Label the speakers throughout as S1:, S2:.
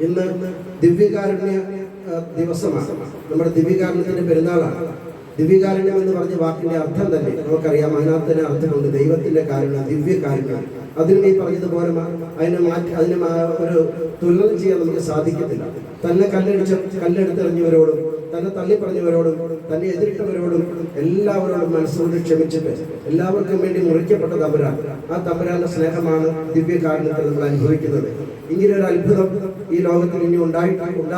S1: ഇന്ന് ദിവ്യകാരുണ്യ ദിവസമാണ്. നമ്മുടെ ദിവ്യകാരുണ്യത്തിന്റെ പെരുന്നാളാണ്. ദിവ്യകാരുണ്യം എന്ന് പറഞ്ഞ വാക്കിന്റെ അർത്ഥം തന്നെ നമുക്കറിയാം. അതിനകത്തിന് അർത്ഥമുണ്ട് ദൈവത്തിന്റെ കാരുണ്യം, ദിവ്യകാരുണ്യം. അതിനും ഈ പറഞ്ഞതുപോലെ അതിനെ ഒരു തുലനം ചെയ്യാൻ നമുക്ക് സാധിക്കത്തില്ല. തന്നെ കല്ലെടുത്തെറിഞ്ഞവരോടും തന്നെ തള്ളിപ്പറഞ്ഞവരോടും തന്നെ എതിരിട്ടവരോടും എല്ലാവരോടും മനസ്സുകൊണ്ട് ക്ഷമിച്ചിട്ട് എല്ലാവർക്കും വേണ്ടി മുറിക്കപ്പെട്ട തമ്പുരാൻ, ആ തമ്പുരാന്റെ സ്നേഹമാണ് ദിവ്യകാരുണ്യത്തിൽ നമ്മൾ അനുഭവിക്കുന്നത്. ഇങ്ങനെ ഒരു അത്ഭുതം ഈ ലോകത്തിൽ ഇനി ഉണ്ടായിട്ടില്ല,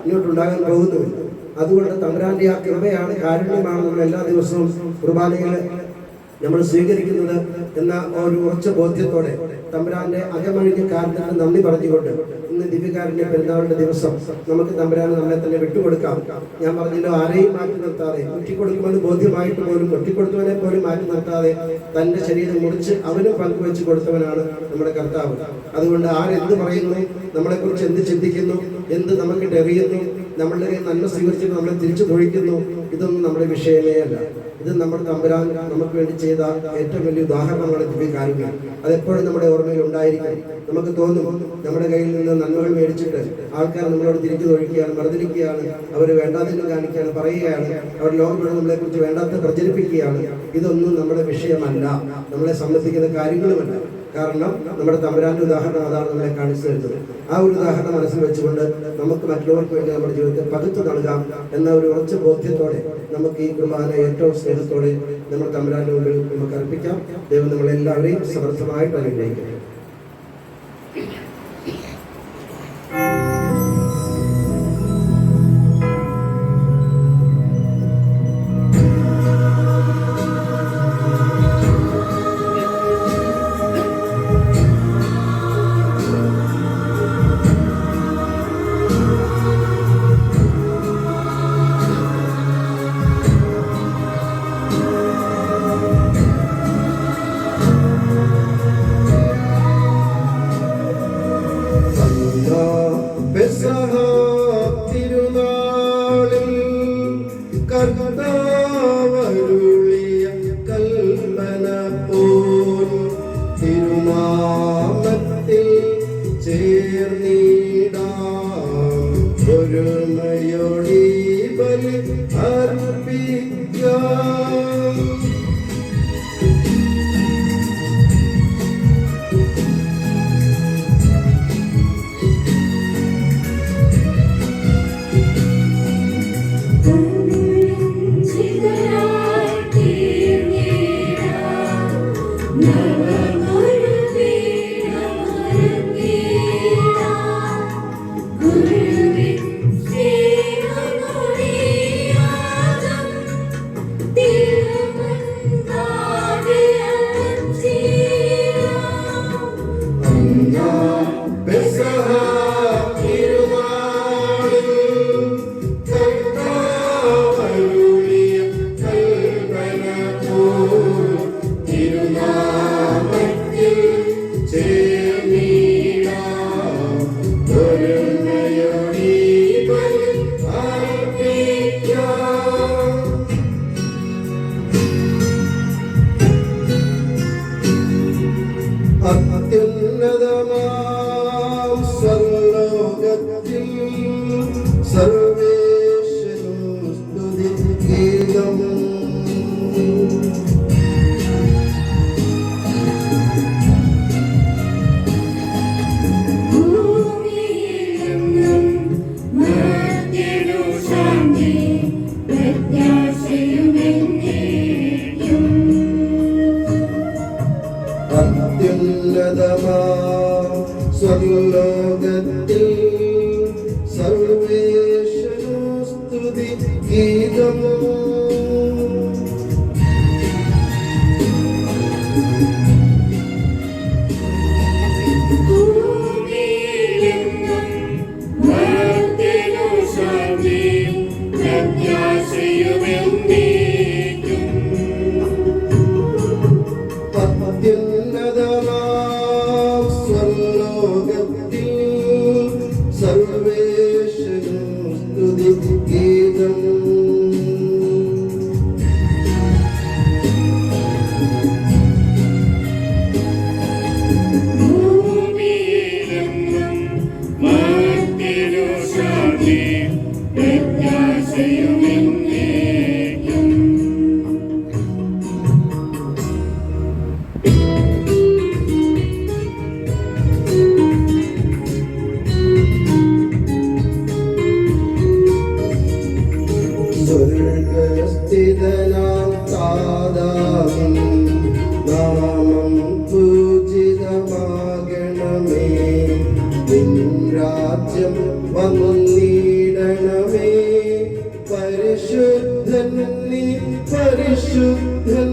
S1: ഇങ്ങോട്ടുണ്ടാകാൻ പോകുന്നുമില്ല. അതുകൊണ്ട് തമ്പുരാന്റെ ആ കൃപയാണ്, കാരുണ്യമാണ് നമ്മൾ എല്ലാ ദിവസവും കുർബാനയിൽ നമ്മൾ സ്വീകരിക്കുന്നത് എന്ന ഒരു ഉറച്ച ബോധ്യത്തോടെ തമ്പുരാന്റെ അകമഴിഞ്ഞ കാരണത്തിന് നന്ദി പറഞ്ഞുകൊണ്ട് ഇന്ന് ദിവ്യകാരുണ്യ പെരുന്നാളിന്റെ ദിവസം നമുക്ക് തമ്പുരാന് നമ്മളെ തന്നെ വിട്ടുകൊടുക്കാം. ഞാൻ പറഞ്ഞല്ലോ, ആരെയും മാറ്റി നിർത്താതെ, ഒറ്റിക്കൊടുക്കുമെന്ന് ബോധ്യമായിട്ട് പോലും ഒറ്റിക്കൊടുത്തവനെ പോലും മാറ്റി നിർത്താതെ തന്റെ ശരീരം മുറിച്ച് അവനും പങ്കുവെച്ച് കൊടുത്തവനാണ് നമ്മുടെ കർത്താവ്. അതുകൊണ്ട് ആരെന്ത് പറയുന്നു, നമ്മളെക്കുറിച്ച് എന്ത് ചിന്തിക്കുന്നു, എന്ത് നമുക്കിട്ട് എറിയുന്നു, നമ്മളുടെ നന്മ സ്വീകരിച്ചിട്ട് നമ്മളെ തിരിച്ചു തൊഴിക്കുന്നു, ഇതൊന്നും നമ്മുടെ വിഷയമേ അല്ല. ഇത് നമ്മുടെ തമ്പുരാൻ നമുക്ക് വേണ്ടി ചെയ്ത ഏറ്റവും വലിയ ഉദാഹരണമാണ് ദിവ്യകാരുണ്യം. അതെപ്പോഴും നമ്മുടെ ഓർമ്മയിൽ ഉണ്ടായിരിക്കും. നമുക്ക് തോന്നും നമ്മുടെ കയ്യിൽ നിന്ന് നന്മകൾ മേടിച്ചിട്ട് ആൾക്കാർ നമ്മളോട് തിരിച്ചു തൊഴിക്കുകയാണ്, മറുതിരിക്കുകയാണ്, അവർ വേണ്ടാതിനും കാണിക്കുകയാണ്, പറയുകയാണ്, അവർ ലോകത്തോട് നമ്മളെ കുറിച്ച് വേണ്ടാത്ത പ്രചരിപ്പിക്കുകയാണ്. ഇതൊന്നും നമ്മുടെ വിഷയമല്ല, നമ്മളെ സംബന്ധിക്കുന്ന കാര്യങ്ങളുമല്ല. കാരണം നമ്മുടെ തമ്പുരാന്റെ ഉദാഹരണം അതാണ് നമ്മളെ കാണിച്ചു തരുന്നത്. ആ ഒരു ഉദാഹരണം മനസ്സിൽ വെച്ചുകൊണ്ട് നമുക്ക് മറ്റുള്ളവർക്ക് വേണ്ടി നമ്മുടെ ജീവിതത്തെ പകുത്തു നൽകാം എന്ന ഒരു ഉറച്ച ബോധ്യത്തോടെ നമുക്ക് ഈ കുർബാന ഏറ്റവും സ്നേഹത്തോടെ നമ്മുടെ തമ്പുരാന്റെ മുമ്പിൽ നമുക്ക് അർപ്പിക്കാം. ദൈവം നമ്മളെല്ലാവരെയും സമർത്ഥമായിട്ട് അനുഗ്രഹിക്കട്ടെ. സ്വർലോകത്തിൽ സർവേശ്വരോ സ്തുതി ഗീതമോ സർവേശ്വരോ സ്തുതി ഗീതം നിൻ രാജ്യം വന്നിടണമേ. പരിശുദ്ധൻ നീ പരിശുദ്ധൻ.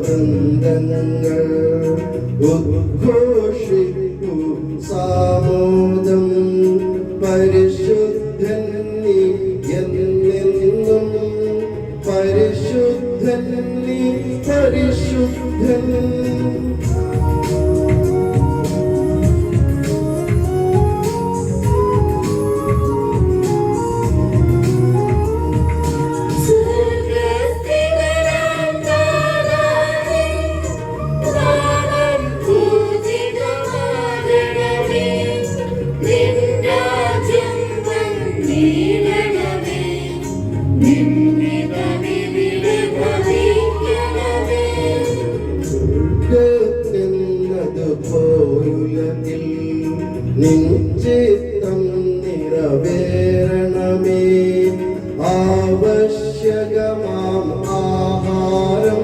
S1: മാനവവൃന്ദങ്ങൾ ഉദ്ഘോഷിക്കൂ സാമോദം. പരിശുദ്ധൻ നീ എന്നെന്നും പരിശുദ്ധൻ നീ പരിശുദ്ധൻ. നിശ്ചിത്തം നിറവേറണമേ. ആവശ്യകമാം ആഹാരം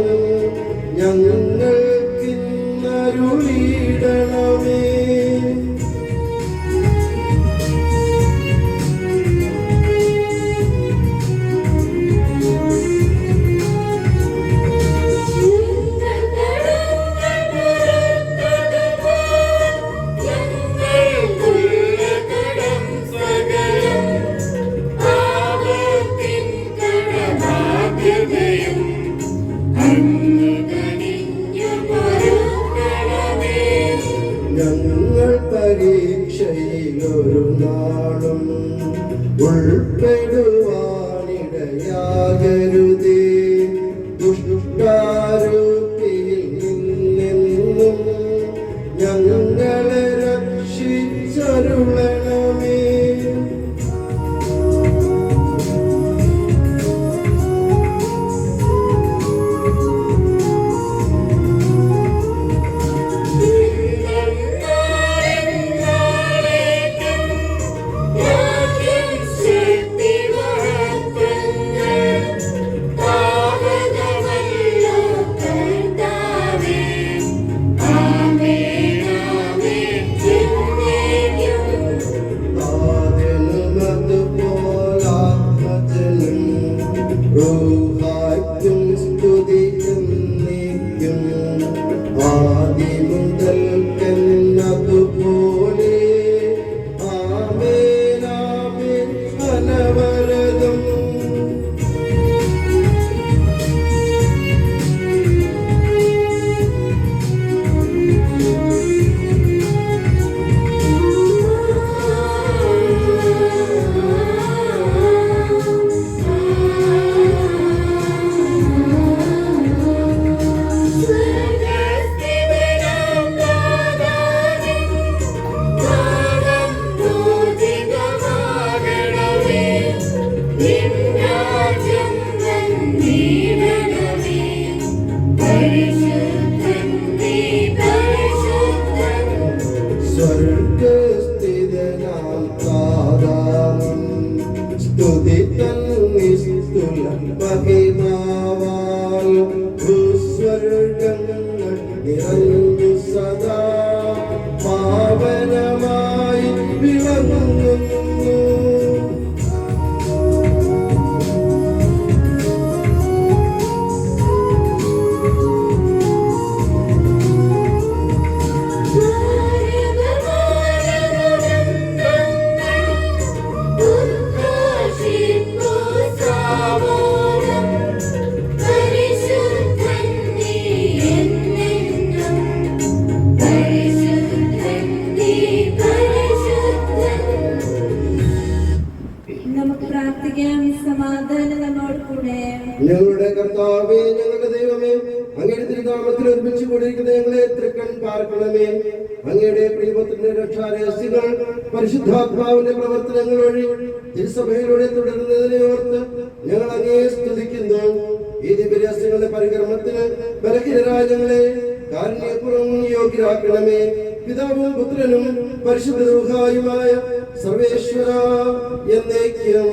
S1: ഞങ്ങൾക്കിന്നരുളിയിടണമേ. ഞങ്ങൾ പരീക്ഷയിലൊരു നാളും ഉൾപ്പെടുവാനിടയാകരുതേ. ദുഷ്ടാരൂപിയിൽ നിന്നെന്നും ഞങ്ങളെ രക്ഷിച്ചരുളണമേ. സ്വർഗസ്ഥിതനാം താതാവിൻ സ്തുതിതൻ നിസ്തുല മഹിമാവാൽ ഭൂസ്വർഗങ്ങൾ നിറഞ്ഞു സദാ പാവനമായി വിളങ്ങുന്നു.
S2: പ്രാർത്ഥിക്കാം. സമാധാനം നമ്മോട് കൂടെ.
S1: ഞങ്ങളുടെ കർത്താവേ, ഞങ്ങളുടെ ദൈവമേ, അങ്ങയുടെ തിരുനാമത്തിൽ ഒരുമിച്ച് കൂടിയിരിക്കുന്ന ഞങ്ങളെ തൃക്കൺ പാർക്കണമേ. അങ്ങയുടെ പ്രിയപുത്രന്റെ രക്ഷാരഹസ്യങ്ങൾ പരിശുദ്ധാത്മാവിന്റെ പ്രവർത്തനങ്ങൾ വഴി തിരുസഭയിലൂടെ തുടരുന്നതിനെ ഓർത്ത് ഞങ്ങൾ അങ്ങയെ സ്തുതിക്കുന്നു. ഈ ദിവ്യരഹസ്യങ്ങളുടെ പരികർമ്മത്തിന് ബലഹീനരായ ഞങ്ങളെ കാരുണ്യപൂർവ്വം യോഗ്യരാക്കണമേ. പിതാവും പുത്രനും പരിശുദ്ധ റൂഹായുമായ സർവേശ്വര എന്നേക്കും.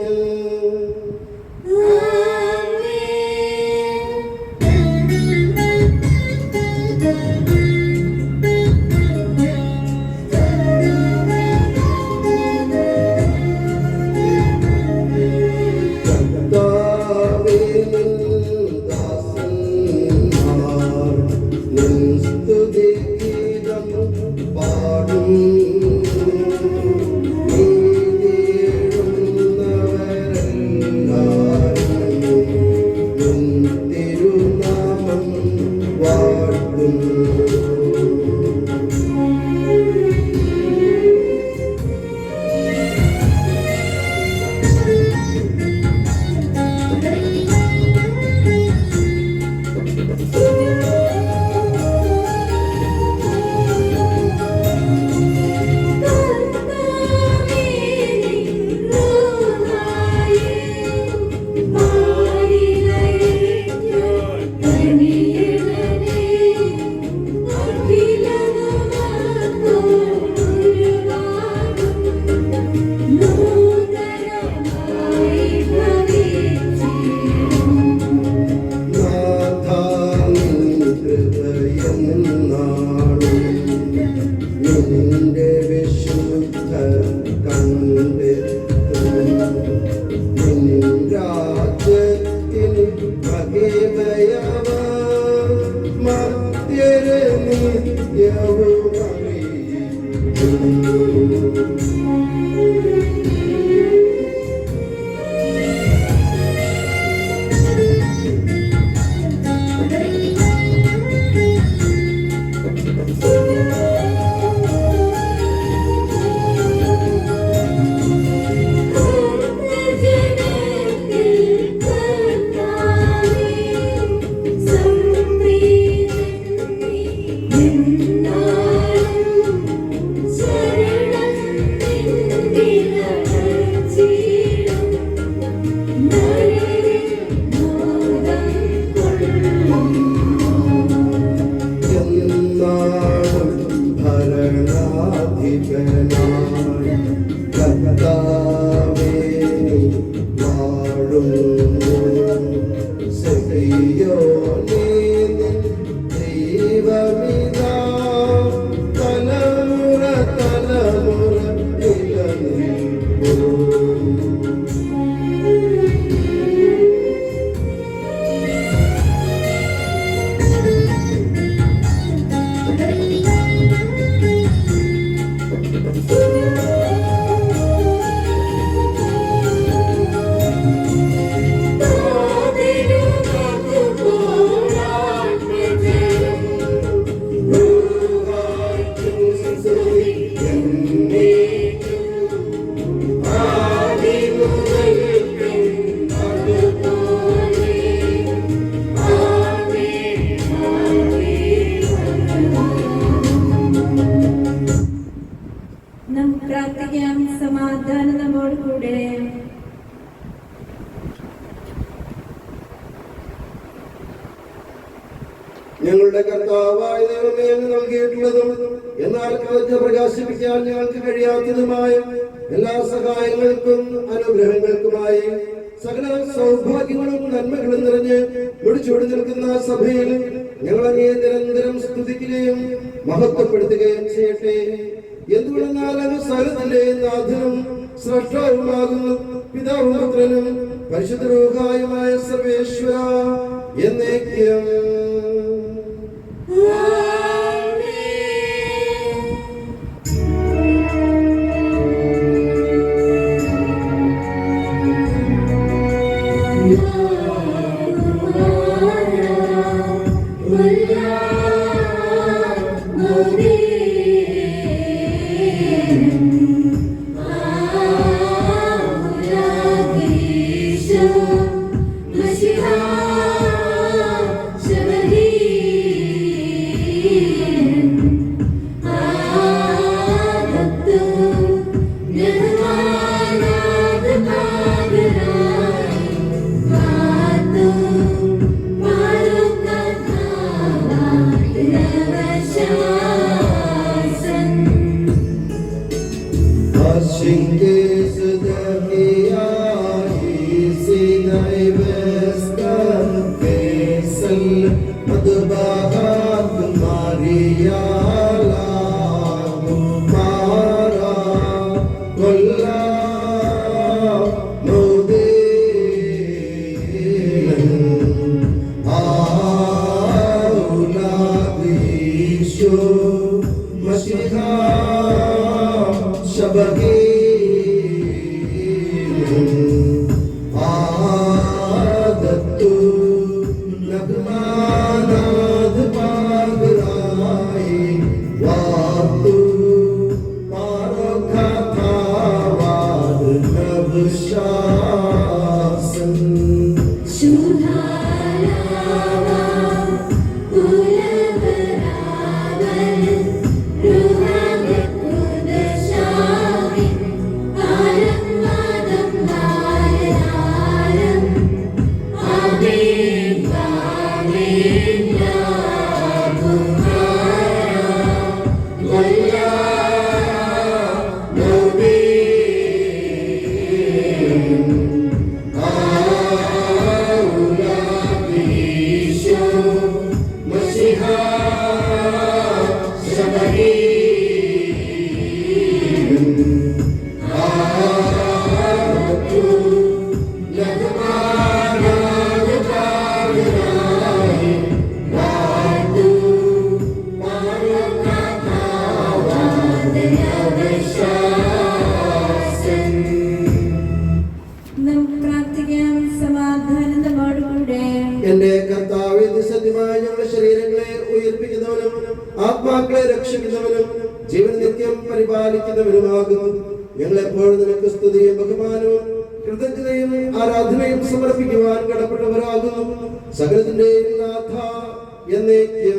S2: സമാധാനം നമ്മോട് കൂടെ.
S1: ഞങ്ങളുടെ കർത്താവായ ദൈവമേ, അങ്ങ് നൽകിയിട്ടുള്ളതും എന്നാൽ കവച പ്രകാശിപ്പിക്കാൻ ഞങ്ങൾക്ക് കഴിയാത്തതുമായ എല്ലാ സഹായങ്ങൾക്കും അനുഗ്രഹങ്ങൾക്കുമായി സകല സൗഭാഗ്യങ്ങളും നന്മകളും നിറഞ്ഞ് മുടിച്ചോടി നിൽക്കുന്ന സഭയിൽ ഞങ്ങൾ അങ്ങേ നിരന്തരം സ്തുതിക്കുകയും മഹത്വപ്പെടുത്തുകയും ചെയ്യട്ടെ. എന്തുകൊണ്ടെന്നാൽ അങ്ങ് സകലത്തിന്റെ നാഥനും സ്രഷ്ടാവുമാകുന്നു. പിതാവും പുത്രനും പരിശുദ്ധ റൂഹായുമായ സർവേശ്വര എന്നേക്കും.
S2: Amen.
S1: എന്റെ കർത്താവേ, സത്യമായ ഞങ്ങളുടെ ശരീരങ്ങളെ ഉയർപ്പിക്കുന്നവനും ആത്മാക്കളെ രക്ഷിക്കുന്നവനും ജീവൻ നിത്യം പരിപാലിക്കുന്നവനുമാകുന്നു. ഞങ്ങളെപ്പോഴും നിനക്ക് സ്തുതിയും ബഹുമാനവും കൃതജ്ഞതയും ആരാധനയും സമർപ്പിക്കുവാൻ കടപ്പെട്ടവരാകുന്നു. സകലത്തിന്റെയും നാഥ എന്നേക്കും.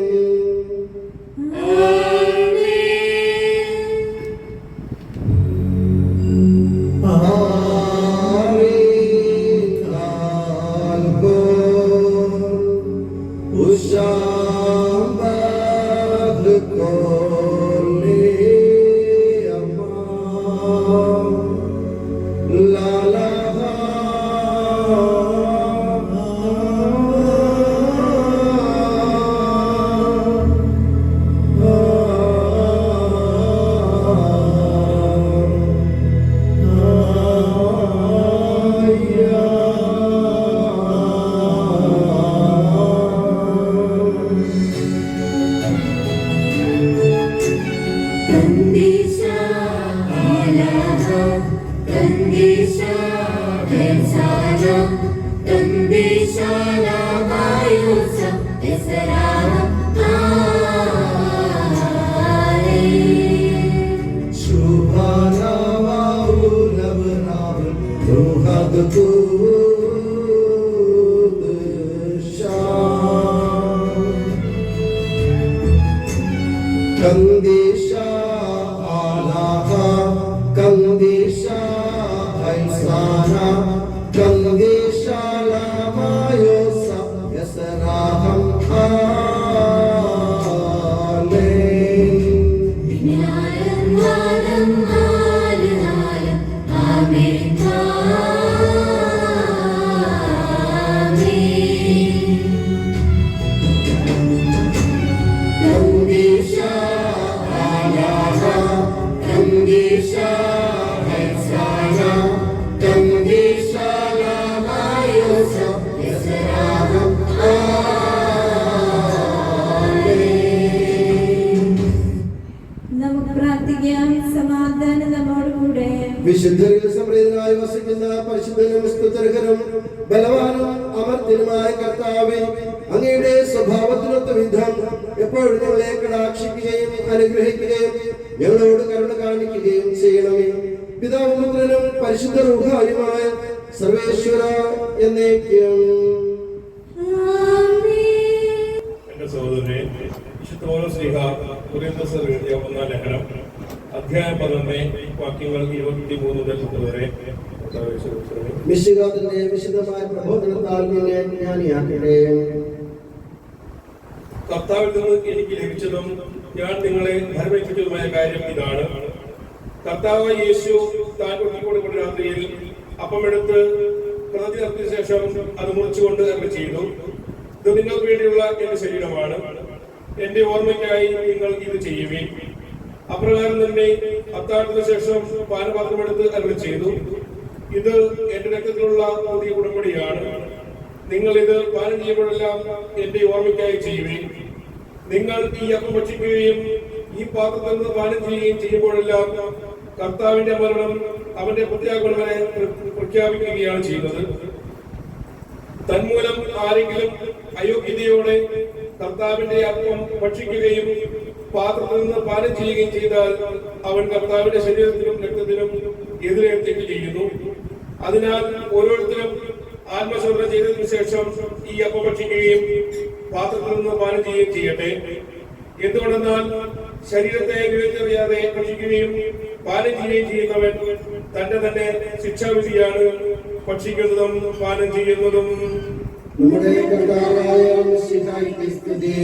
S1: വിശുദ്ധരിൽ സമൃദ്ധനായി വസിക്കുന്ന പരിശുദ്ധനും സ്തുത്യർഹനും ബലവാനും അമർത്യനുമായ കർത്താവേ, അങ്ങയുടെ സ്വഭാവത്തിനൊത്ത വിധം എപ്പോഴും ഞങ്ങളെ കടാക്ഷിക്കുകയും അനുഗ്രഹിക്കുകയും ഞങ്ങളോട് കരുണ കാണിക്കുകയും ചെയ്യണമേ. പിതാവും പുത്രനും പരിശുദ്ധ റൂഹായുമായ സർവേശ്വര എന്നേക്കും.
S3: എന്റെ സഹോദരനെ, വിശുദ്ധ പൗലോസ്ലീഹ കൊരിന്ത്യർ എഴുതിയ 1-ാം ലേഖനം അധ്യായം 11 വാക്യങ്ങൾ 23 മുതൽ 30 വരെ.
S1: മിശിഹായുടെ വിശുദ്ധമായ പ്രബോധനത്താൽ നിന്നെ ജ്ഞാനിയാക്കട്ടെ.
S3: കർത്താവിൽ നിന്ന് എനിക്ക് ലഭിച്ചതും ഞാൻ നിങ്ങളെ ധരിപ്പിച്ചതുമായ കാര്യം ഇതാണ്: കർത്താവ് യേശു താൻ ഒറ്റിക്കൊടുക്കുന്ന രാത്രിയിൽ അപ്പമെടുത്ത് കൃതജ്ഞത നടത്തിയ ശേഷം അത് മുറിച്ചുകൊണ്ട് അരുളി ചെയ്തു, ഇത് നിങ്ങൾക്ക് വേണ്ടിയുള്ള എന്റെ ശരീരമാണ്, എന്റെ ഓർമ്മയ്ക്കായി നിങ്ങൾ ഇത് ചെയ്യുവിൻ. അപ്രകാരം തന്നെ അത്താഴത്തിന് ശേഷം പാനപാത്രമെടുത്ത് അരുളി ചെയ്തു, ഇത് എന്റെ രക്തത്തിലുള്ള പുതിയ ഉടമ്പടിയാണ്, നിങ്ങൾ ഇത് പാനം ചെയ്യുമ്പോഴെല്ലാം എന്റെ ഓർമ്മയ്ക്കായി ചെയ്യുവിൻ. നിങ്ങൾ ഈ അപ്പം ഭക്ഷിക്കുകയും ഈ പാത്രത്തിൽ നിന്ന് പാനം ചെയ്യുകയും ചെയ്യുമ്പോഴെല്ലാം കർത്താവിന്റെ മരണം അവന്റെ പ്രത്യാഗമനത്തെ പ്രഖ്യാപിക്കുകയാണ് ചെയ്യുന്നത്. തന്മൂലം ആരെങ്കിലും അയോഗ്യതയോടെ കർത്താവിന്റെ അപ്പം ഭക്ഷിക്കുകയും പാത്രത്തിൽ നിന്ന് പാനം ചെയ്യുകയും ചെയ്താൽ അവൻ കർത്താവിന്റെ ശരീരത്തിനും രക്തത്തിനും എതിരെ തെറ്റ് ചെയ്യുന്നു. അതിനാൽ ഓരോരുത്തരും ആത്മശോധന ചെയ്തതിനു ശേഷം ഈ അപ്പം ഭക്ഷിക്കുകയും പാത്രത്തിൽ നിന്ന് പാനം ചെയ്യുകയും ചെയ്യട്ടെ. എന്തുകൊണ്ടെന്നാൽ ശരീരത്തെ വിവേചറിയാതെ ഭക്ഷിക്കുകയും പാനം ചെയ്യുകയും ചെയ്യുന്നവൻ തന്നെ ശിക്ഷാവിധിയാണ് ഭക്ഷിക്കുന്നതും പാനം ചെയ്യുന്നതും.
S1: നമ്മുടെ കർത്താവായ മിശിഹായ്ക്ക് സ്തുതി.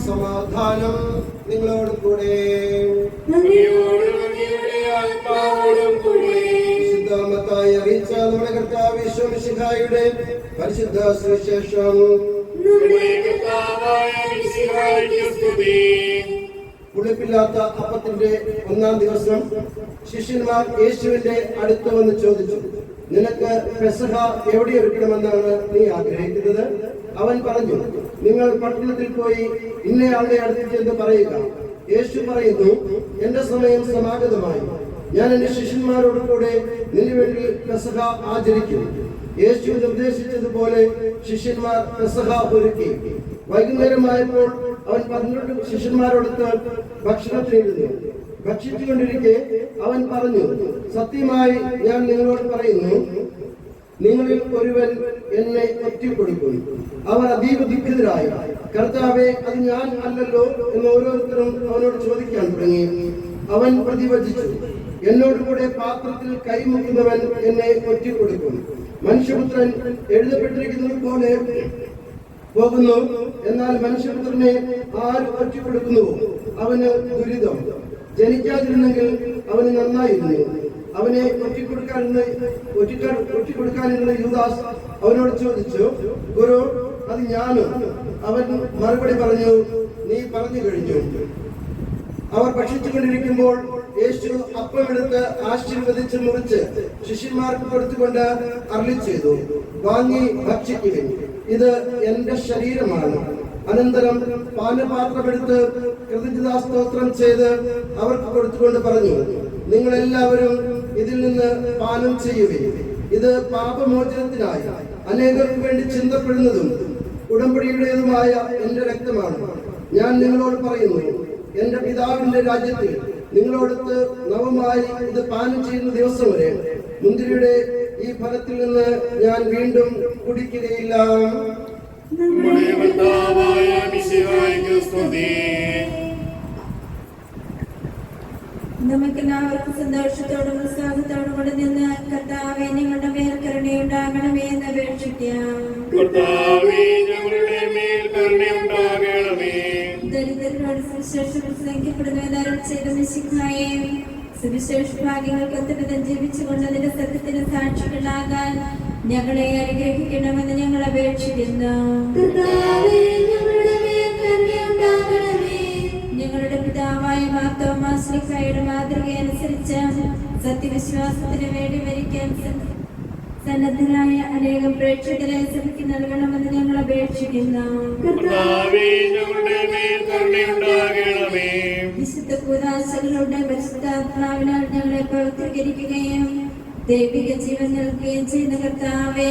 S1: സമാധാനം നിങ്ങളോട് കൂടെ. വിശുദ്ധമത്തായി അറിയിച്ച നമ്മുടെ കർത്താവ് യേശു മിശിഹായുടെ പരിശുദ്ധ സുവിശേഷം. പുളിപ്പില്ലാത്ത അപ്പത്തിന്റെ 1-ാം ദിവസം ശിഷ്യന്മാർ യേശുവിന്റെ അടുത്ത് വന്ന് ചോദിച്ചു, നിനക്ക് പെസഹ എവിടെ ഒരുക്കണമെന്നാണ് നീ ആഗ്രഹിക്കുന്നത്? അവൻ പറഞ്ഞു, നിങ്ങൾ പട്ടണത്തിൽ പോയി ഇന്നയാളുടെ അടുത്ത് ചെന്ന് പറയുക, യേശു പറയുന്നു, എന്റെ സമയം സമാഗതമായി, ഞാൻ എന്റെ ശിഷ്യന്മാരോട് കൂടെ നിനക്ക് വേണ്ടി പെസഹ ആചരിക്കും. യേശു നിർദ്ദേശിച്ചതുപോലെ ശിഷ്യന്മാർ പെസഹ ഒരുക്കി. വൈകുന്നേരമായപ്പോൾ അവൻ 12 ശിഷ്യന്മാരോടൊത്ത് ഭക്ഷണത്തിനിരുന്നു. ഭക്ഷിച്ചുകൊണ്ടിരിക്കെ അവൻ പറഞ്ഞു, സത്യമായി ഞാൻ നിങ്ങളോട് പറയുന്നു, നിങ്ങളിൽ ഒരുവൻ എന്നെ ഒറ്റിക്കൊടുക്കും. അവർ അതീവ ദുഃഖിതരായി, കർത്താവേ, അത് ഞാൻ അല്ലല്ലോ എന്ന് ഓരോരുത്തരും അവനോട് ചോദിക്കാൻ തുടങ്ങി. അവൻ പ്രതിവചിച്ചു, എന്നോട് കൂടെ പാത്രത്തിൽ കൈമുക്കുന്നവൻ എന്നെ ഒറ്റിക്കൊടുക്കും. മനുഷ്യപുത്രൻ എഴുതപ്പെട്ടിരിക്കുന്നത് പോലെ പോകുന്നു, എന്നാൽ മനുഷ്യപുത്രനെ ആര് ഒറ്റിക്കൊടുക്കുന്നുവോ അവന് ദുരിതം. ജനിക്കാതിരുന്നെങ്കിൽ അവന് നന്നായിരുന്നു. അവനെ ഒറ്റിക്കൊടുക്കാനിരുന്ന യൂദാസ് അവനോട് ചോദിച്ചു, ഗുരു, അത് ഞാനും? അവൻ മറുപടി പറഞ്ഞു, നീ പറഞ്ഞു കഴിഞ്ഞു. അവർ ഭക്ഷിച്ചുകൊണ്ടിരിക്കുമ്പോൾ യേശു അപ്പമെടുത്ത് ആശീർവദിച്ച് മുറിച്ച് ശിഷ്യന്മാർക്ക് കൊടുത്തുകൊണ്ട് അരുളി ചെയ്തു, വാങ്ങി ഭക്ഷിക്കുവിൻ, ഇത് എന്റെ ശരീരമാണ്. അനന്തരം പാനപാത്രമെടുത്ത് കൃതജ്ഞതാസ്തോത്രം ചെയ്ത് അവർക്ക് കൊടുത്തുകൊണ്ട് പറഞ്ഞു, നിങ്ങൾ എല്ലാവരും ഇതിൽ നിന്ന് പാനം ചെയ്യുവിൻ, ഇത് പാപമോചനത്തിനായി അനേകർക്ക് വേണ്ടി ചിന്തപ്പെടുന്നതും ഉടമ്പടിയുടേതുമായ എന്റെ രക്തമാണ്. ഞാൻ നിങ്ങളോട് പറയുന്നു, എന്റെ പിതാവിന്റെ രാജ്യത്തിൽ നിങ്ങളോടൊത്ത് നവമായി ഇത് പാനം ചെയ്യുന്ന ദിവസം വരെ മുന്തിരിയുടെ ഈ ഫലത്തിൽ നിന്ന് ഞാൻ വീണ്ടും കുടിക്കുകയില്ല.
S4: നമ്മുടെ കർത്താവായ മിശിഹായ്ക്ക് സ്തുതി.
S2: നമുക്കെല്ലാവർക്കും സന്തോഷത്തോടും ഉത്സാഹത്തോടും കൂടെ നിന്ന് കർത്താവേ ഞങ്ങളുടെ മേൽ കരുണയുണ്ടാകണമേ എന്ന് അപേക്ഷിക്കാം. ദരിദ്രരോട് സുവിശേഷം പ്രസംഗിക്കപ്പെടുന്ന അരുൾ ചെയ്ത മിശിഹായേ, സുവിശേഷ ഭാഗ്യങ്ങൾക്ക് ഒത്തവിധം ജീവിച്ചുകൊണ്ട് അതിന്റെ സത്യത്തിന് സാക്ഷികളാകാൻ ഞങ്ങളെ അനുഗ്രഹിക്കണമെന്ന് ഞങ്ങൾ അപേക്ഷിക്കുന്നു. ഞങ്ങളുടെ പിതാവായ മാർത്തോമാ ശ്ലീഹായുടെ മാതൃകയനുസരിച്ച് സത്യവിശ്വാസത്തിന് വേണ്ടി മരിക്കാൻ സന്നദ്ധരായ അനേകം പ്രേക്ഷകരെ സഭയ്ക്ക് നൽകണമെന്ന് ഞങ്ങൾ അപേക്ഷിക്കുന്നു. വിശുദ്ധ കൂദാശകളുടെ പരിശുദ്ധാത്മാവിനാൽ ഞങ്ങളെ പവിത്രീകരിക്കുകയും ദൈവിക ജീവൻ നൽകുകയും ചെയ്യുന്ന കർത്താവേ,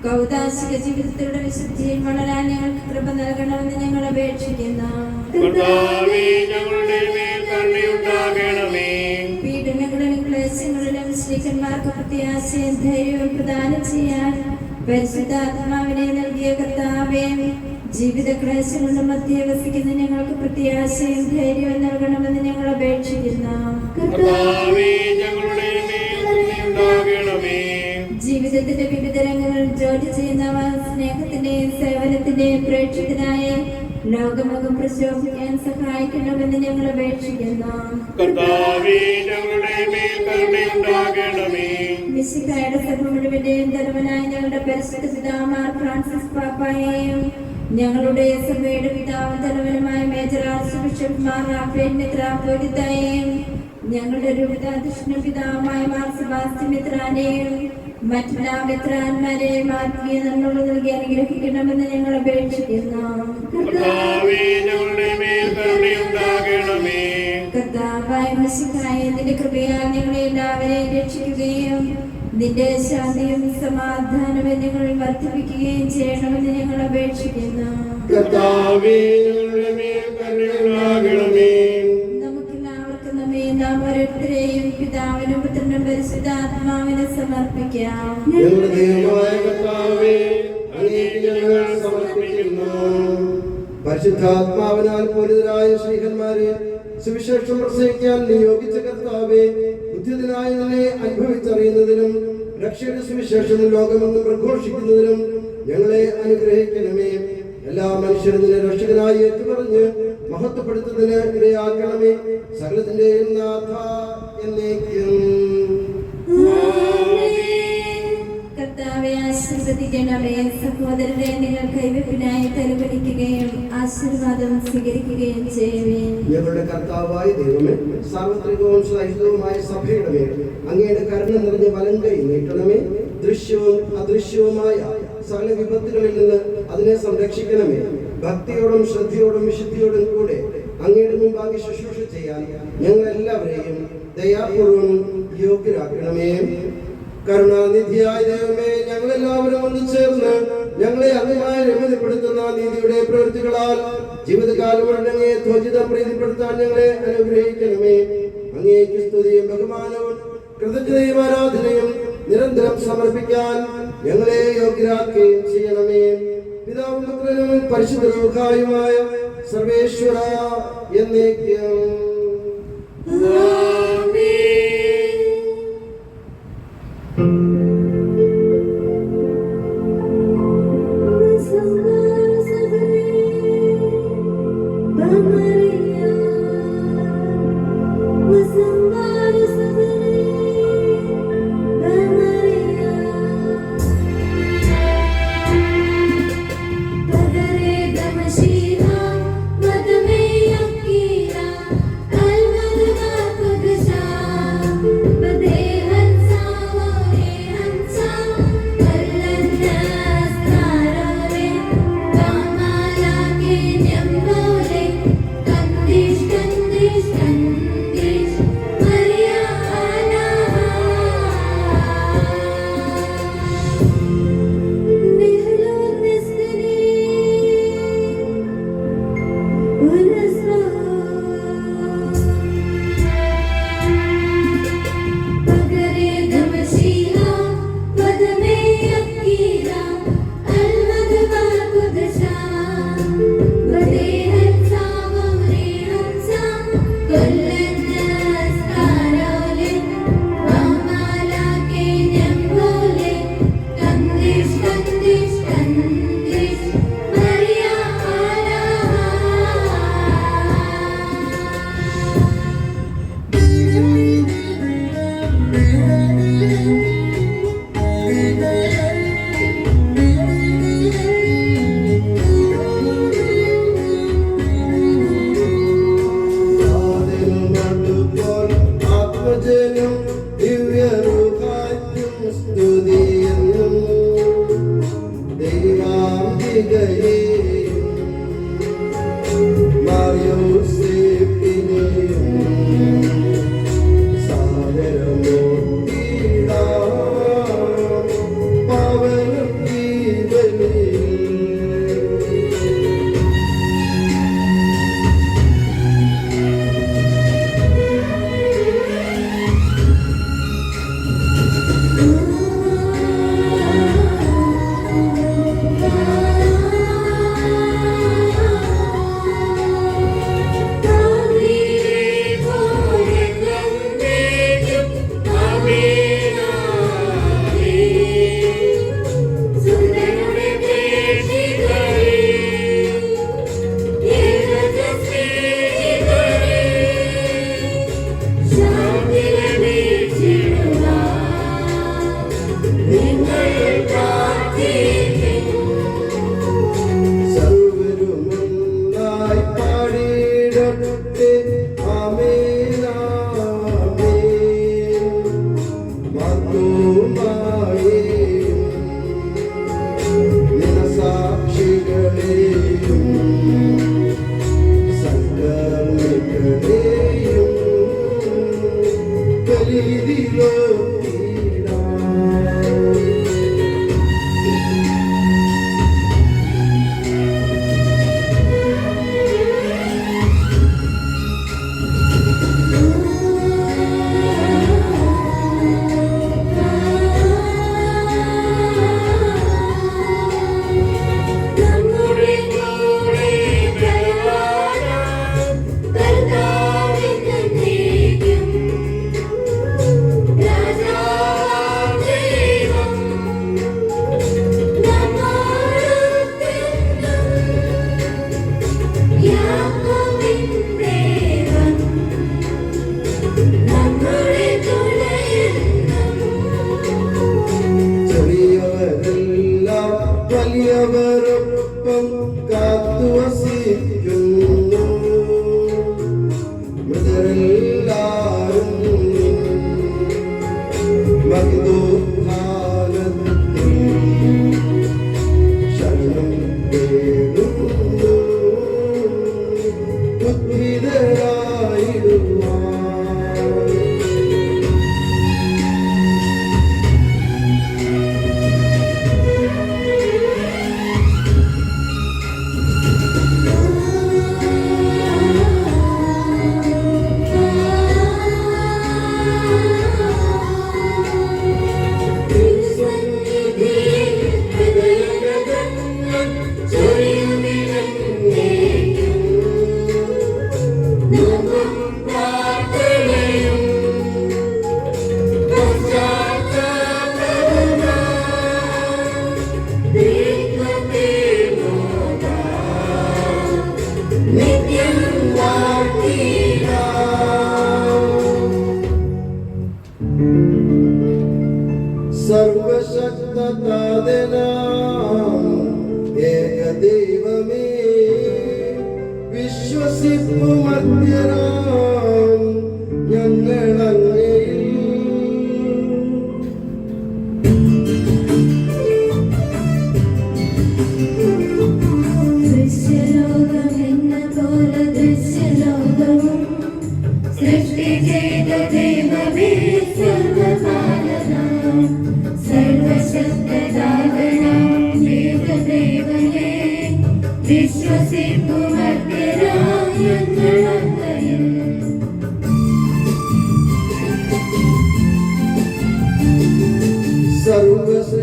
S2: കൗദാശിക ജീവിതത്തിലൂടെ വിശുദ്ധിയിൽ വളരാൻ ഞങ്ങൾക്ക് കൃപ നൽകണമെന്ന് ഞങ്ങൾ അപേക്ഷിക്കുന്നു. പീഡനങ്ങളിലും ക്ലേശങ്ങളിലും ശ്രീകന്മാർക്ക് പ്രത്യാശയും ധൈര്യവും പ്രദാനം ചെയ്യാൻ പരിശുദ്ധാത്മാവിനെ നൽകിയ കർത്താവേ, ജീവിത ക്ലേശങ്ങളുടെ മധ്യേ വസിക്കുന്ന ഞങ്ങൾക്ക് പ്രത്യാശയും ധൈര്യവും നൽകണമെന്ന് ഞങ്ങൾ അപേക്ഷിക്കുന്നു. ജീവിതത്തിന്റെ വിവിധ രംഗങ്ങളിൽ ജോലി ചെയ്യുന്നവർ സ്നേഹത്തിന്റെയും സേവനത്തിന്റെയും പ്രേക്ഷകനായ ലോകമുഖം പ്രശോഭിക്കാൻ സഹായിക്കണമെന്ന് ഞങ്ങൾ അപേക്ഷിക്കുന്നു. മിശിഹായുടെ സഭ മുഴുവന്റെയും തലവനായ ഞങ്ങളുടെ പരിശുദ്ധ പിതാമാർ ഫ്രാൻസിസ് പാപ്പായെയും ഞങ്ങളുടെ സഭയുടെ പിതാവും തലവനുമായ major archbishop Mar Raphael മെത്രാപ്പോലിത്തയെയും ഞങ്ങളുടെ രൂപതാധ്യക്ഷനും പിതാവുമായ മാർ സെബാസ്റ്റ്യൻ മെത്രാനെയും മറ്റെല്ലാ മെത്രാന്മാരെയും ആത്മീയ നന്മകൾ നൽകി അനുഗ്രഹിക്കണമെന്ന് ഞങ്ങൾ അപേക്ഷിക്കുന്നു. കർത്താവായ മിശിഹായേ, നിന്റെ കൃപയാൽ ഞങ്ങളെ എല്ലാവരെയും രക്ഷിക്കുകയും നിന്റെ ശാന്തിയും സമാധാനവും ഞങ്ങളിൽ വർദ്ധിപ്പിക്കുകയും ചെയ്യണമെന്ന് ഞങ്ങൾ അപേക്ഷിക്കുന്നു. നമുക്കെല്ലാവർക്കും നമ്മെ നാം ഓരോരുത്തരെയും പിതാവിനും പുത്രനും പരിശുദ്ധാത്മാവിനെ സമർപ്പിക്കാം.
S1: പരിശുദ്ധാത്മാവിനാൽ പൂരിതരായ ശ്രീഹന്മാരെ സുവിശേഷം പ്രസംഗിക്കാൻ നിയോഗിച്ച കർത്താവേ, ബുദ്ധിതനായ നിന്നെ അനുഭവിച്ചറിയുന്നതിനും രക്ഷയുടെ സുവിശേഷം ലോകമെന്ന് പ്രഘോഷിക്കുന്നതിനും ഞങ്ങളെ അനുഗ്രഹിക്കണമേ. എല്ലാ മനുഷ്യരും നിന്നെ രക്ഷകനായി ഏറ്റുപറഞ്ഞ് മഹത്വപ്പെടുത്തുന്നതിന് ഇടയാക്കണമേ. സകലത്തിന്റെയും നാഥ എന്നേക്കും.
S2: കർത്താവെ ആശീർവദിക്കണമേ. സഹോദരരെ, നിങ്ങൾ കൈവെപ്പിനായി തലവലിക്കുകയും ആശീർവാദം സ്വീകരിക്കുകയും ചെയ്യുവേ.
S1: ഞങ്ങളുടെ കർത്താവായ ദൈവമേ, സാർവത്രികവും സഹിതവുമായ സഭയുടെ മേൽ അങ്ങയുടെ കരുണ നിറഞ്ഞ വലം കൈ നീട്ടണമേ. ദൃശ്യവും അദൃശ്യവുമായ സകല വിപത്തുകളിൽ നിന്ന് അതിനെ സംരക്ഷിക്കണമേ. ഭക്തിയോടും ശ്രദ്ധയോടും വിശുദ്ധിയോടും കൂടെ അങ്ങയുടെ മുമ്പാകെ ശുശ്രൂഷ ചെയ്യാൻ ഞങ്ങൾ എല്ലാവരെയും ദയാപൂർവം യോഗ്യരാക്കണമേ. കരുണാനിധിയായ ദൈവമേ, ഞങ്ങളെല്ലാവരും ഒന്ന് ചേർന്ന് ഞങ്ങളെ അങ്ങുമായി രമ്യതപ്പെടുത്തുന്ന നീതിയുടെ പ്രവൃത്തികളാൽ ജീവിതകാലം അങ്ങയെ ധ്വജിതം പ്രീതിപ്പെടുത്താൻ ഞങ്ങളെ അനുഗ്രഹിക്കണമേ. അങ്ങേക്ക് സ്തുതിയും ബഹുമാനവും കൃതജ്ഞതയും ആരാധനയും നിരന്തരം സമർപ്പിക്കാൻ ഞങ്ങളെ യോഗ്യരാക്കുകയും ചെയ്യണമേ. പിതാവും പുത്രനും പരിശുദ്ധ റൂഹായുമായ സർവേശ്വര എന്നേക്കും.
S4: Goodness,
S1: ആമേൻ ആമേൻ മർത്തോമായേയും നിനസാക്ഷികളെയും സങ്കർമ്മികളെയും ബലിയിലോ വലിയവരൊപ്പം കാത്തുവസിക്കുന്നു മൃതരെല്ലാരും മഹിതോത്ഥാനത്തിൽ ശരണം തേടുന്നു ഉദ്ധിതരായിടുവാൻ. സർവശക്തനാം ഏകദൈവമേ വിശ്വസിപ്പുമധ്യരാം ഞങ്ങളങ്ങയിൽ
S2: ദൃശ്യലോകമെന്ന പോലെ ദൃശ്യലോകവും സൃഷ്ടി ചെയ്ത ദൈവമേ സർവകാലനാം സർവശക്തനാം ഏകദൈവമേ വിശ്വസിപ്പുമധ്യരാം ഞങ്ങളങ്ങയിൽ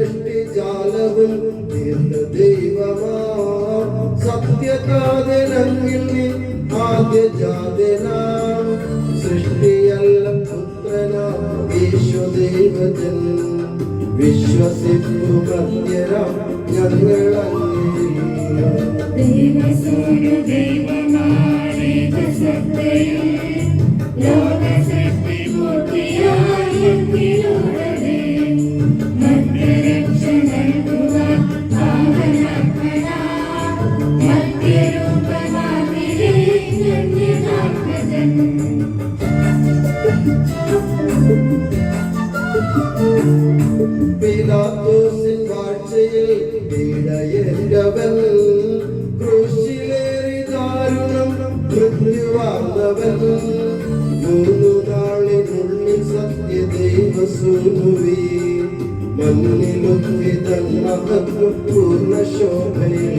S1: സർവസൃഷ്ടിജാലവും ദൈവമാം സത്യതാതനങ്ങിൽ ആദ്യജാതനാം സൃഷ്ടിയല്ല പുത്രനാം ഈശ്വദൈവജൻ വിശ്വസിപ്പുമധ്യരാം ഞങ്ങളങ്ങയിൽ പിലാത്തോസിൻ വാഴ്ചയിൽ ഇടയറ്റവൻ ക്രൂശിലേറി ദാരുണം മൃത്യുവാർന്നവൻ 3 നാളിനുള്ളിൽ സത്യദൈവസൂനുവി മണ്ണിലുദ്ധിതൻ മഹത്വം പൂർണ്ണ ശോഭയിൽ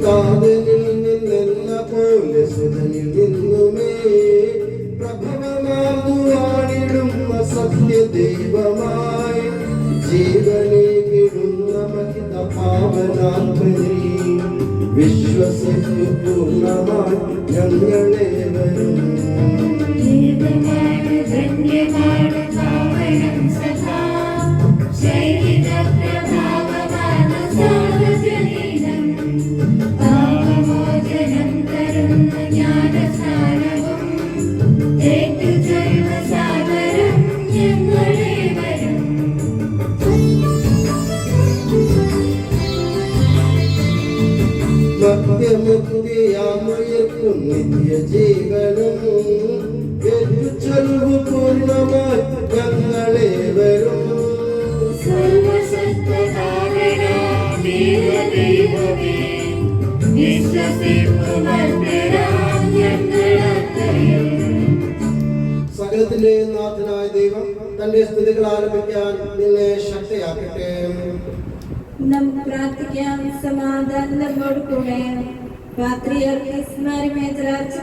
S1: കാതലിൽ നിന്നെന്ന പോലെ സുതനിൽ നിന്നുമേ പ്രഭവമാകുവാണിടുന്ന സത്യദൈവമായി ജീവനെ കിടുന്ന മഹിത പാവനാത്മനി വിശ്വസിച്ചു പൂർണ്ണമായി ഞങ്ങളെ വരും
S2: ധന്യമാണ് പാവനം സദാ
S1: നിത്യമുക്തിയാമുയർക്കും നിത്യജീവനും ചൊല്ലു പൂർണ്ണമായി ഞങ്ങളെ വരും. സകലത്തിന്റെ നാഥനായ ദൈവം തന്റെ സ്തുതികൾ ആരംഭിക്കാൻ നിന്നെ ശക്തിയാക്കട്ടെ.
S2: നമുക്ക് പ്രാർത്ഥിക്കാം. സമാധാനം നമ്മോട് കൂടെ. പാത്രിയർക്കീസ്മാരും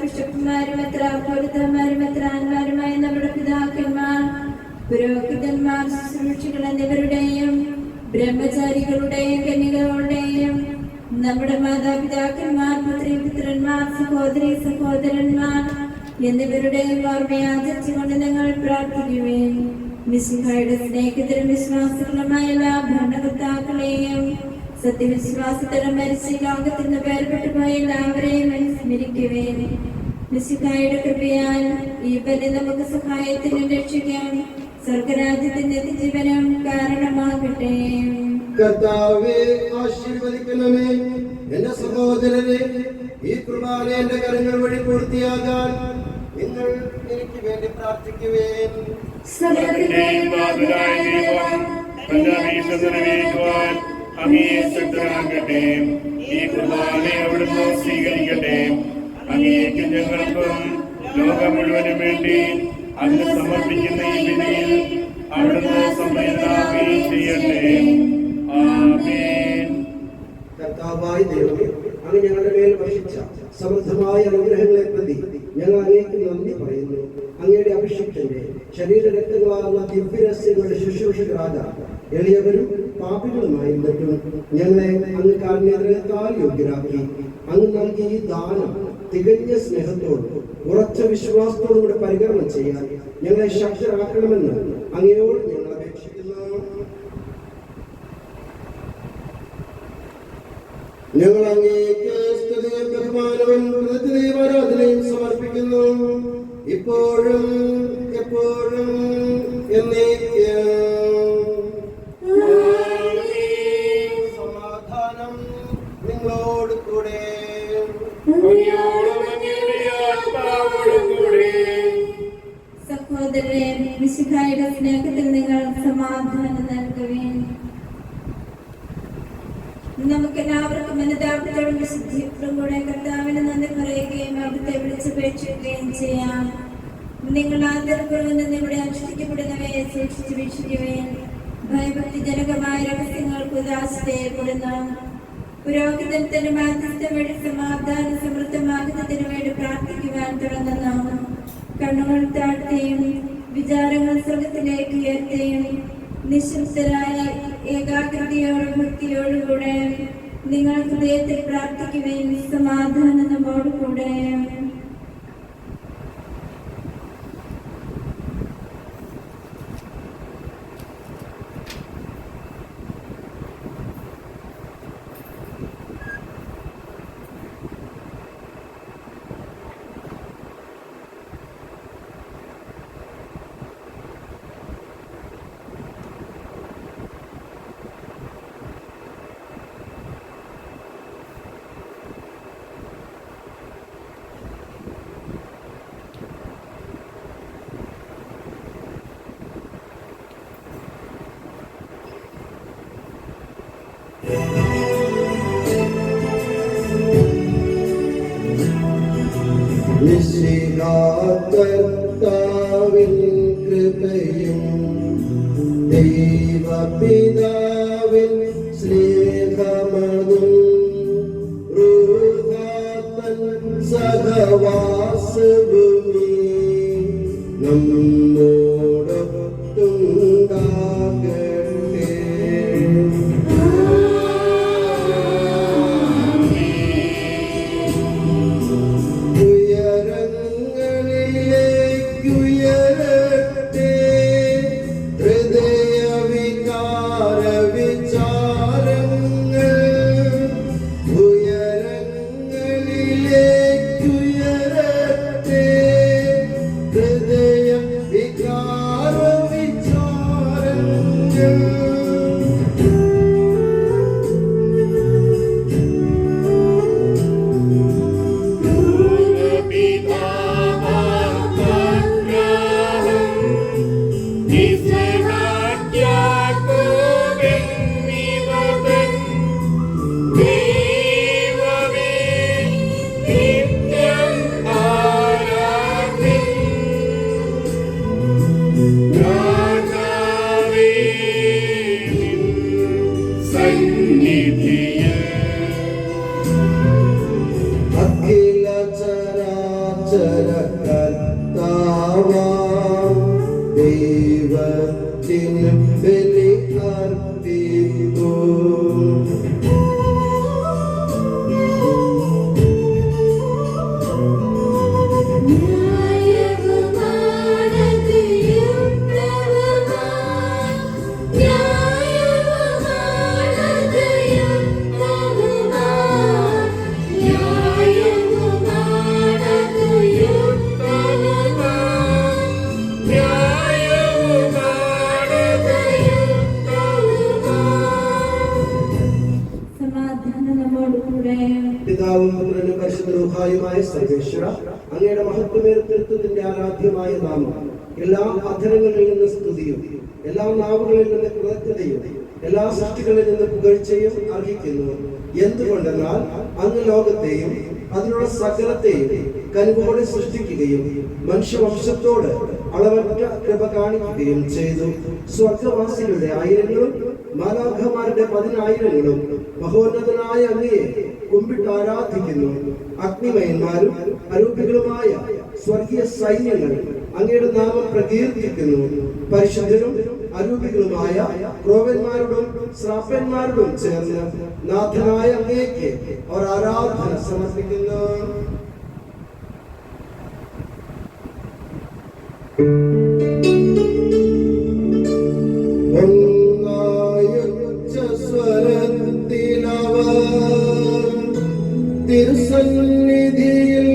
S2: ബിഷപ്പുമാരും മെത്രാപ്പൊലീത്തമാരും മെത്രാന്മാരുമായ നമ്മുടെ പിതാക്കന്മാർ, പുരോഹിതന്മാർ, ശുശ്രൂഷികൾ എന്നിവരുടെയും ബ്രഹ്മചാരികളുടെയും കന്യകളുടെയും നമ്മുടെ മാതാപിതാക്കന്മാർ, പുത്രീപുത്രന്മാർ, സഹോദരി സഹോദരന്മാർ എന്നിവരുടെയും ഓർമ്മയാചരിച്ചുകൊണ്ട് ഞങ്ങൾ പ്രാർത്ഥിക്കുകയും മിശിഹായുടെ സ്നേഹിതരും വിശ്വാസികളുമായ എല്ലാ ഭരണകർത്താക്കളെയും സത്യവിശ്വാസത്തോടെ മരിച്ച ലോകത്തിൽ നിന്ന് വേർപെട്ടുപോയ എല്ലാവരെയും സ്മരിക്കുകയും മിശിഹായുടെ കൃപയാൽ ഈ ബലി നമുക്ക് സഹായത്തിന് രക്ഷിക്കാൻ സ്വർഗരാജ്യത്തിന്റെ ജീവനം കാരണമാകട്ടെ.
S1: കർത്താവേ, ആശീർവദിക്കണമേ. എന്റെ സഹോദരനെ, ഈ കുർബാന എന്റെ കരങ്ങൾ വഴി പൂർത്തിയാകാൻ നിങ്ങൾ എനിക്ക് വേണ്ടി പ്രാർത്ഥിക്കുവേൻ.
S4: ഈ കുർബാനെ അവിടുന്ന് സ്വീകരിക്കട്ടെ. അങ്ങേക്ക് ഞങ്ങൾക്കും ലോകം മുഴുവനും വേണ്ടി അങ്ങ് സമർപ്പിക്കുന്ന ഈ ബലിയിൽ അവിടുന്ന് സംപ്രീതനാകുകയും ചെയ്യട്ടെ. ആമേൻ.
S1: കർത്താവായ ദൈവമേ, അങ്ങ് ഞങ്ങളുടെ മേൽ വർഷിച്ച സമൃദ്ധമായ അനുഗ്രഹങ്ങളെ പ്രതി ഞങ്ങൾ അങ്ങേക്ക് നന്ദി പറയുന്നു. അങ്ങയുടെ അഭിഷിക്തന്റെ ശരീരരക്തങ്ങളാകുന്ന ദിവ്യരഹസ്യങ്ങളുടെ ശുശ്രൂഷകരാകാൻ എളിയവരും പാപികളുമായി മറ്റും ഞങ്ങളെ അങ്ങ് കാരുണ്യത്താൽ യോഗ്യരാക്കി. അങ്ങ് നൽകിയ ഈ ദാനം തികഞ്ഞ സ്നേഹത്തോടും ഉറച്ച വിശ്വാസത്തോടും കൂടെ പരികരണം ചെയ്യാൻ ഞങ്ങളെ ശക്തരാക്കണമെന്ന് അങ്ങയോട് ഞങ്ങൾ അപേക്ഷിക്കുന്നു. ഞങ്ങൾ അങ്ങേക്ക് സ്തുതിയും ബഹുമാനവും കൃതജ്ഞതയും ആരാധനയും സമർപ്പിക്കുന്നു, ഇപ്പോഴും എപ്പോഴും എന്നേക്കും. സമാധാനം നിങ്ങളോട് കൂടെ.
S2: സഹോദരരെ, മിശിഹായുടെ സ്നേഹത്തിൽ നിങ്ങൾ സമാധാനം നൽകുവേൻ. നമുക്ക് എല്ലാവർക്കും അനുതാപത്തോടും വിശുദ്ധിയോടും കൂടെ കർത്താവിന് നന്ദി പറയുകയും അവിടുത്തെ വിളിച്ചപേക്ഷിക്കുകയും ചെയ്യാം. നിങ്ങൾ ആദരപൂർവ്വം നിങ്ങളുടെ അനുഷ്ഠിക്കപ്പെടുന്നവയെ സൂക്ഷിച്ചു വീക്ഷിക്കുകയും ഭയഭക്തിജനകമായ രഹസ്യങ്ങൾക്ക് ഉദാസീനപ്പെടുന്നു. പുരോഹിതൻ തന്റെ മാധ്യസ്ഥം വഴി സമാധാന സമൃദ്ധമാകുന്നതിനു വേണ്ടി പ്രാർത്ഥിക്കുവാൻ തുടങ്ങുന്നു. കണ്ണുകൾ താഴ്ത്തിയും വിചാരങ്ങൾ സ്വർഗത്തിലേക്ക് ഉയർത്തിയും നിശബ്ദരായ ഏകാഗ്രതയോടും ഭക്തിയോടുകൂടെ നിങ്ങൾ ഹൃദയത്തിൽ പ്രാർത്ഥിക്കുകയും സമാധാനം നമ്മോടുകൂടെ.
S1: കർത്താവിൻ കൃപയും ദൈവപിതാവിൻ സ്നേഹമതും റൂഹാതൻ സഹവാസവും നമ്മോടൊത്തുണ്ടാകട്ടെ.
S5: ഉയരങ്ങളിലേക്കുയരട്ടെ
S1: പിതാവും പുത്രനും പരിശുദ്ധ റൂഹായുമായ സർവേശ്വര, അങ്ങയുടെ മഹത്വമേറിത്തത്തിന്റെ ആരാധ്യമായ നാമം എല്ലാ അധരങ്ങളിൽ നിന്ന് സ്തുതിയും എല്ലാ നാവുകളിൽ നിന്ന് കൃതജ്ഞതയും എല്ലാ സൃഷ്ടികളിൽ നിന്ന് പുകഴ്ചയും അർഹിക്കുന്നു. എന്തുകൊണ്ടെന്നാൽ അങ്ങ് ലോകത്തെയും അതിനുള്ള സകലത്തെയും കനിവോടെ സൃഷ്ടിക്കുകയും മനുഷ്യവംശത്തോട് അളവറ്റ കൃപ കാണിക്കുകയും ചെയ്തു. സ്വർഗവാസികളുടെ ആയിരങ്ങളും മാലാഖമാരുടെ 10,000ങ്ങളും മഹോന്നതനായ അങ്ങയെ കുമ്പിട്ട് ആരാധിക്കുന്നു. അഗ്നിമയന്മാരും അരൂപികളുമായ സ്വർഗീയ സൈന്യങ്ങൾ അങ്ങയുടെ നാമം പ്രകീർത്തിക്കുന്നു. പരിശുദ്ധരും അരൂപികളുമായ ക്രോവന്മാരോടും ശ്രാപ്പന്മാരോടും ചേർന്ന് നാഥനായ അങ്ങേക്ക് അവർ ആരാധന സമർപ്പിക്കുന്നു. തിരുസന്നിധിയിൽ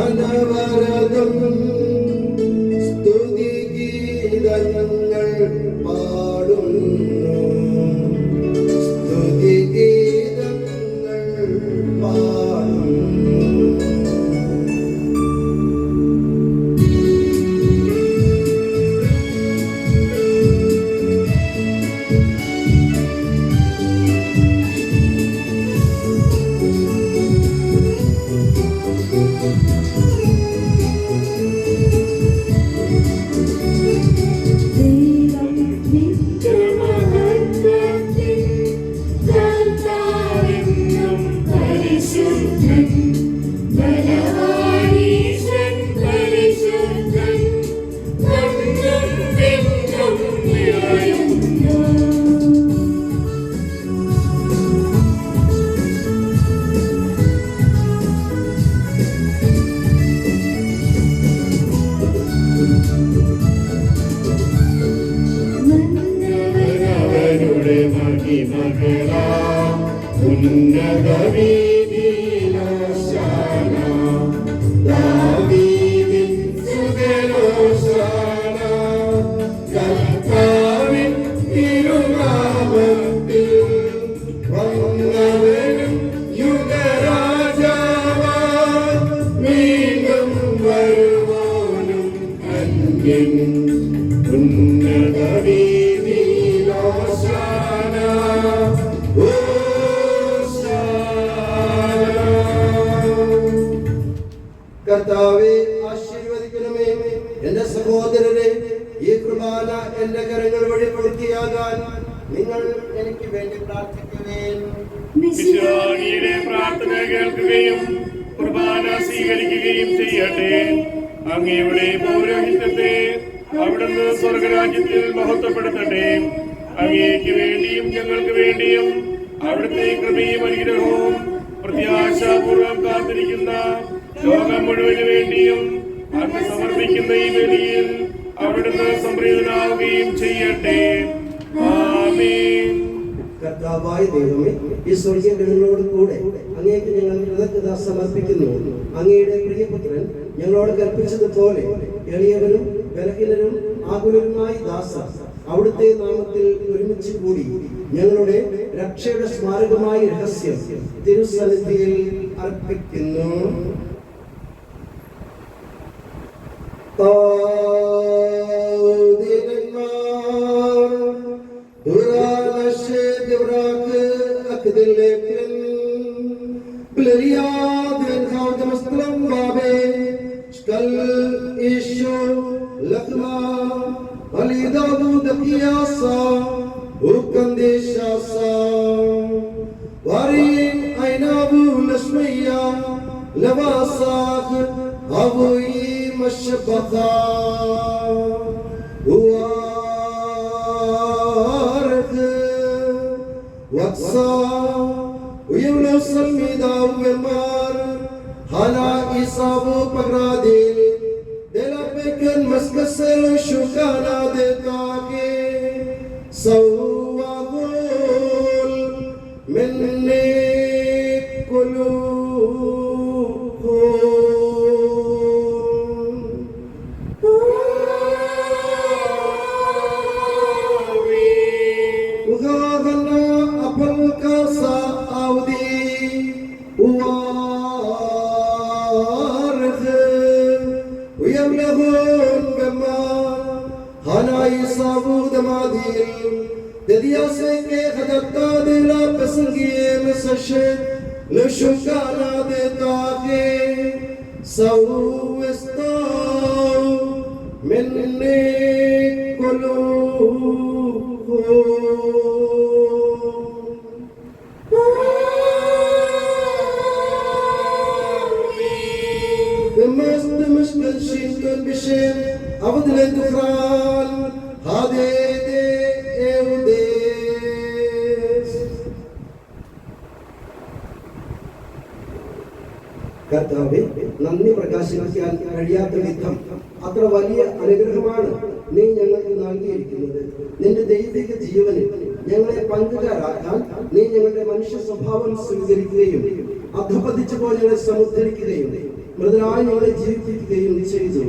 S1: അനവരതം സ്തുതിഗീതങ്ങൾ പാടുന്നു. സ്തുതിഗീതങ്ങൾ പാടുന്നു. കർത്താവേ, ആശീർവദിക്കണമേ. എന്റെ സഹോദരരെ, ഈ കുർബാന എന്റെ കരങ്ങൾ വഴി പൂർത്തിയാകാൻ നിങ്ങൾ എനിക്ക് വേണ്ടി പ്രാർത്ഥിക്കുകയും
S4: പ്രാർത്ഥന കേൾക്കുകയും കുർബാന സ്വീകരിക്കുകയും ചെയ്യട്ടെ. അങ്ങയുടെ പൗരോഹിത്യത്തെ അവിടുന്ന് സ്വർഗരാജ്യത്തിൽ മഹത്വപ്പെടുത്തട്ടെ. അങ്ങേക്ക് വേണ്ടിയും ഞങ്ങൾക്ക് വേണ്ടിയും അവിടുത്തെ കൃപയും അനുഗ്രഹവും പ്രത്യാശാപൂർവം കാത്തിരിക്കുന്ന ലോകം മുഴുവന് വേണ്ടിയും അങ്ങ് സമർപ്പിക്കുന്ന ഈ ബലിയിൽ അവിടുന്ന് സംപ്രീതനാവുകയും ചെയ്യട്ടെ. ആമേൻ.
S1: കർത്താവായ ദൈവമേ, ഈ സ്വർഗീയങ്ങളോട് കൂടെ അങ്ങേക്ക് ഞങ്ങൾ കൃതജ്ഞത സമർപ്പിക്കുന്നു. അങ്ങയുടെ പ്രിയപുത്രൻ ഞങ്ങളോട് കൽപ്പിച്ചതുപോലെ എളിയവരും ബലഹീനരും ആകുലരുമായ ദാസ അവിടുത്തെ നാമത്തിൽ ഒരുമിച്ച് കൂടി ഞങ്ങളുടെ രക്ഷയുടെ സ്മാരകമായ രഹസ്യം തിരുസന്നിധിയിൽ അർപ്പിക്കുന്നു. വത്സാ ഉയർന്നോസം മിതാവുമാർ hala isabu pagradil dela peken maskasel shukana detake sawagul minne kulu Dediase ke khadatta de la pasangiye mesashed le shukana de taake sawista minne kulu bemast mashkal shinkan bishem avdle dukran hade കർത്താവേ, നന്ദി പ്രകാശിക്കാൻ കഴിയാത്ത വിധം അത്ര വലിയ അനുഗ്രഹമാണ് നീ ഞങ്ങൾക്ക് നൽകിയിരിക്കുന്നത്. നിന്റെ ദൈവിക ജീവനിൽ ഞങ്ങളെ പങ്കുകാരാക്കാൻ നീ ഞങ്ങളുടെ മനുഷ്യ സ്വഭാവം സ്വീകരിക്കുകയും അധപതിച്ചു പോയി ഞങ്ങളെ സമുദ്ധരിക്കുകയും മൃതരായി ഞങ്ങളെ ജീവിപ്പിക്കുകയും ചെയ്തു.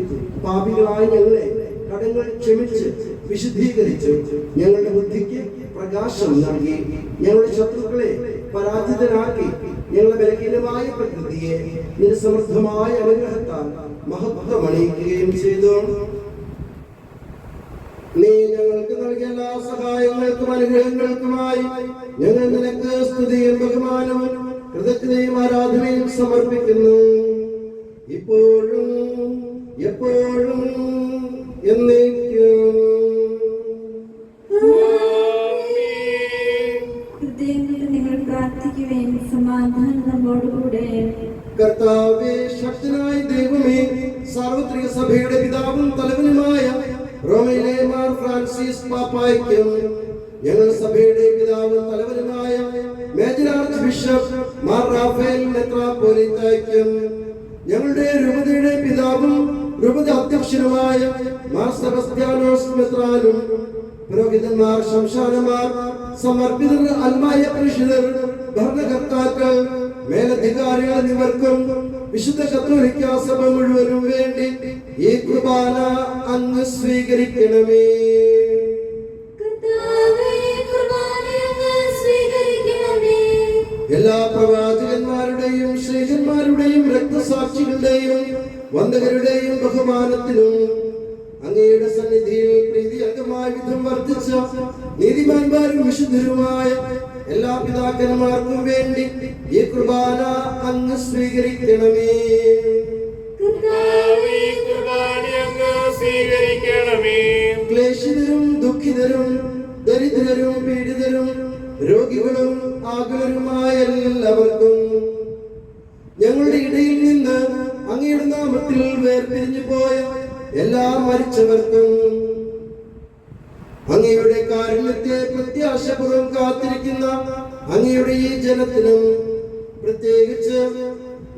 S1: പാപികളായ ഞങ്ങളെ കടങ്ങൾ ക്ഷമിച്ച് വിശുദ്ധീകരിച്ചു. ഞങ്ങളുടെ ബുദ്ധിക്ക് പ്രകാശം നൽകി. ഞങ്ങളുടെ ശത്രുക്കളെ പരാജിതരാക്കി. ഞങ്ങളുടെ ബലഹീനമായ പ്രകൃതിയെ നിരസമൃദ്ധമായ അനുഗ്രഹത്താൽ മഹത്വമണിയിക്കുകയും ചെയ്തു. നീ ഞങ്ങൾക്ക് നൽകിയ എല്ലാ സഹായങ്ങൾക്കും അനുഗ്രഹങ്ങൾക്കുമായി ഞങ്ങൾ നിനക്ക് സ്തുതിയും ബഹുമാനവും കൃതജ്ഞതയും ആരാധനയും സമർപ്പിക്കുന്നു. ഇപ്പോഴും എപ്പോഴും എന്നേക്കും.
S2: നിങ്ങൾ പ്രാർത്ഥിക്കുവേൻ, സമാധാനം നമ്മോടുകൂടെ.
S1: കർത്താവേ, ശക്തനായ ദൈവമേ, സാർവത്രിക സഭയുടെ പിതാവും തലവനുമായ റോമയിലെ മാർ ഫ്രാൻസിസ് പാപ്പായ്ക്കും ഞങ്ങൾ സഭയുടെ പിതാവും തലവനുമായ major archbishop Mar Raphael മെത്രാപ്പോലീത്തായ്ക്കും ഞങ്ങളുടെ രൂപതയുടെ പിതാവും രൂപത അധ്യക്ഷനുമായ മാർ സെബസ്ത്യാനോസ് മെത്രാനും പുരോഹിതന്മാർ, ശംശാനമാർ, സമർപ്പിതർ, അൽമായ പരിശുദ്ധർ, ഭരണകർത്താക്കൾ, മേലധികാരികൾ എന്നിവർക്കും വിശുദ്ധ കത്തോലിക്ക സഭ മുഴുവനും വേണ്ടി ഈ കുർബാന അങ്ങ് സ്വീകരിക്കണമേ. എല്ലാ പ്രവാചകന്മാരുടെയും ശ്രീഹന്മാരുടെയും രക്തസാക്ഷികളുടെയും വന്ദകരുടെയും ബഹുമാനത്തിനും അങ്ങയുടെ സന്നിധിയിൽ പ്രീതിയർഹമായ വിധം വർദ്ധിച്ച നീതിമാന്മാരും വിശുദ്ധരുമായ എല്ലാ പിതാക്കന്മാർക്കും വേണ്ടി ഈ കുർബാന അങ്ങ് സ്വീകരിക്കണമേ. ക്ലേശിതരും ദുഃഖിതരും ദരിദ്രരും പീഡിതരും രോഗികളും ആകുലരുമായ എല്ലാവർക്കും ഞങ്ങളുടെ ഇടയിൽ നിന്ന് അങ്ങയുടെ നാമത്തിൽ വേർപിരിഞ്ഞു പോയ എല്ലാ മരിച്ചവർക്കും അങ്ങയുടെ കാരുണ്യത്തെ പ്രത്യാശപൂർവ്വം കാത്തിരിക്കുന്ന അങ്ങയുടെ ഈ ജനത്തിനും പ്രത്യേകിച്ച്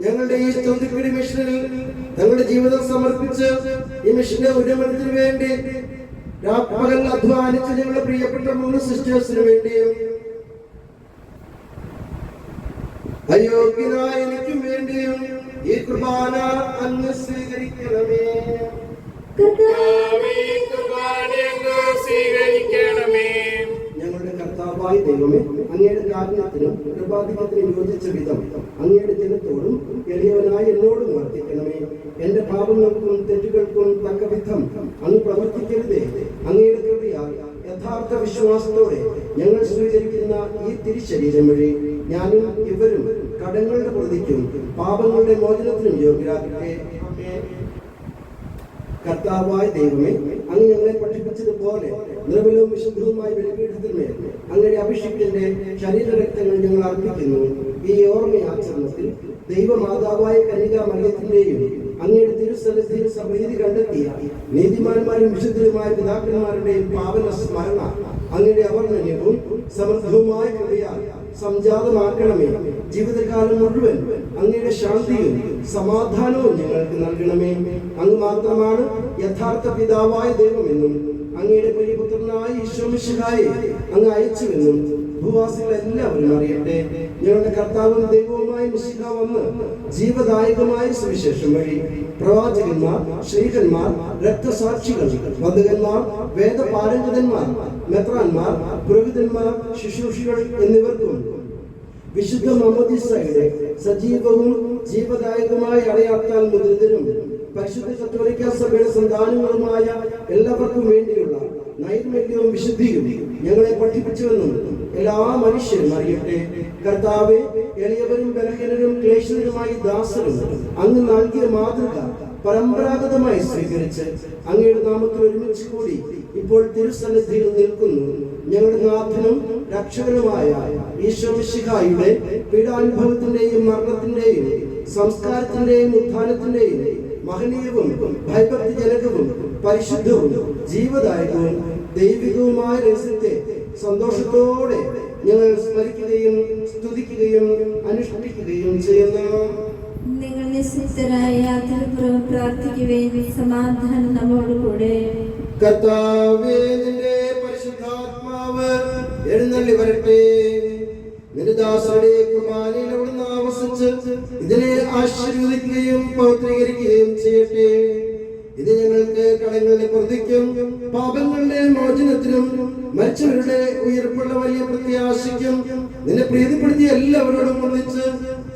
S1: ഞങ്ങളുടെ ഈ ചൊന്തിക്കുടി മിഷനിൽ തങ്ങളുടെ ജീവിതം സമർപ്പിച്ച് ഈ മിഷന്റെ ഉന്നമനത്തിന് വേണ്ടി പകൽ അധ്വാനിച്ച് ഞങ്ങളുടെ പ്രിയപ്പെട്ട 3 സിസ്റ്റേഴ്സിന് വേണ്ടിയും അയോഗ്യനായ എനിക്കും വേണ്ടിയും ഈ കുർബാന അങ്ങ് സ്വീകരിക്കണമേ. ഞങ്ങളുടെ കർത്താവായ ദൈവമേ, അങ്ങയുടെ കാരുണ്യത്തിനും കൃപാധിപത്യത്തിനും യോജിച്ച വിധം അങ്ങയുടെ ജനത്തോടും എളിയവനായ എന്നോടും വർത്തിക്കണമേ. എന്റെ പാപങ്ങൾക്കും തെറ്റുകൾക്കും തക്ക വിധം അങ്ങ് പ്രവർത്തിക്കരുതേ. അങ്ങയുടെ കൃപയാൽ യഥാർത്ഥ വിശ്വാസത്തോടെ ഞങ്ങൾ സ്വീകരിക്കുന്ന ഈ തിരുശരീരം വഴി ഞാനും ഇവരും കടങ്ങളുടെ പ്രതിക്കും പാപങ്ങളുടെ മോചനത്തിനും യോഗ്യരാകട്ടെ. കർത്താവായ ദൈവമേ, അങ്ങ് ഞങ്ങളെ പഠിപ്പിച്ചതുപോലെ നിർമ്മലവും വിശുദ്ധവുമായ ബലിപീഠത്തിന്മേൽ അങ്ങയുടെ അഭിഷേകത്തിന്റെ ശരീരരക്തങ്ങൾ ഞങ്ങൾ അർപ്പിക്കുന്നു. ഈ ഓർമ്മയാചരണത്തിൽ ദൈവമാതാവായ കന്യകാ മറിയത്തിന്റെയും അങ്ങയുടെ തിരുസന്നിധിയിൽ സമൃദ്ധി കണ്ടെത്തിയ നീതിമാന്മാരും വിശുദ്ധരുമായ പിതാക്കന്മാരുടെയും പാവന സ്മരണ അങ്ങയുടെ അവർണ്ണനീയവും സമൃദ്ധവുമായ കൃപയാൽ സംജാതമാക്കണമേ. ജീവിതകാലം മുഴുവൻ അങ്ങയുടെ ശാന്തിയും സമാധാനവും ഞങ്ങൾക്ക് നൽകണമേ. അങ്ങ് മാത്രമാണ് യഥാർത്ഥ പിതാവായ ദൈവമെന്നും അങ്ങയുടെ പ്രിയപുത്രനായ ഈശോ മിശിഹായെ അങ്ങ് അയച്ചുവെന്നും ഭൂവാസികൾ എല്ലാവരും അറിയട്ടെ. ഞങ്ങളുടെ കർത്താവും ദൈവവുമായ മിശിഹ വന്ന് ജീവദായകമായ സുവിശേഷം വഴി പ്രവാചകന്മാർ, ശ്രീകന്മാർ, രക്തസാക്ഷികൾ, വധകന്മാർ, വേദപാരംഗതന്മാർ, മെത്രാന്മാർ, പുരോഹിതന്മാർ, ശുശ്രൂഷികൾ എന്നിവർക്കും വിശുദ്ധ മാമോദീസയുടെ സജീവവും ജീവദായകമായ അടയാളത്താൽ മുദ്രിതരും പരിശുദ്ധ കത്തോലിക്ക സഭയുടെ സന്താനങ്ങളുമായ എല്ലാവർക്കും വേണ്ടിയുള്ള നൈർമല്യവും വിശുദ്ധിയും ഞങ്ങളെ പഠിപ്പിച്ചുവെന്നും എല്ലാ മനുഷ്യരും അറിയട്ടെ. കർത്താവെ, എളിയവരും ബലഹീനരും ക്ലേശിതരുമായി ദാസരും അങ്ങ് നൽകിയ മാതൃക പരമ്പരാഗതമായി സ്വീകരിച്ച് അങ്ങയുടെ നാമത്തിൽ ഒരുമിച്ച് കൂടി ഇപ്പോൾ തിരുസന്നിധിയിൽ നിൽക്കുന്നു. ഞങ്ങളുടെ നാഥനും രക്ഷകനുമായ ഈശോ മിശിഹായുടെ പീഡാനുഭവത്തിന്റെയും മരണത്തിന്റെയും സംസ്കാരത്തിന്റെയും ഉത്ഥാനത്തിന്റെയും മഹനീയവും ഭയഭക്തിജനകവും പരിശുദ്ധവും ജീവദായകവും ദൈവികവുമായ രഹസ്യത്തെ സന്തോഷത്തോടെ ഞങ്ങൾ സ്മരിക്കുകയും സ്തുതിക്കുകയും അനുഷ്ഠിക്കുകയും ചെയ്യുന്നു.
S2: നിങ്ങൾ നിശ്ചിതരായ യാത്രപുറം പ്രാർത്ഥിക്കുകയും സമാധാനം നമ്മോടുകൂടെ.
S1: കർത്താവേ, നിന്റെ പരിശുദ്ധാത്മാവ് എഴുന്നള്ളി വരട്ടെ. നിന്റെ ദാസരുടെ കുർബാനയിൽ അവിടുന്ന് ആവസിച്ച് ഇതിനെ ആശീർവദിക്കുകയും പൗത്രീകരിക്കുകയും ചെയ്യട്ടെ. ഇത് ഞങ്ങൾക്ക് കടങ്ങളുടെ പ്രതിക്കും പാപങ്ങളുടെ മോചനത്തിനും മരിച്ചവരുടെ ഉയർപ്പുള്ള വലിയ പ്രത്യാശയ്ക്കും നിന്നെ പ്രീതിപ്പെടുത്തിയ എല്ലാവരോടും ഒന്നിച്ച്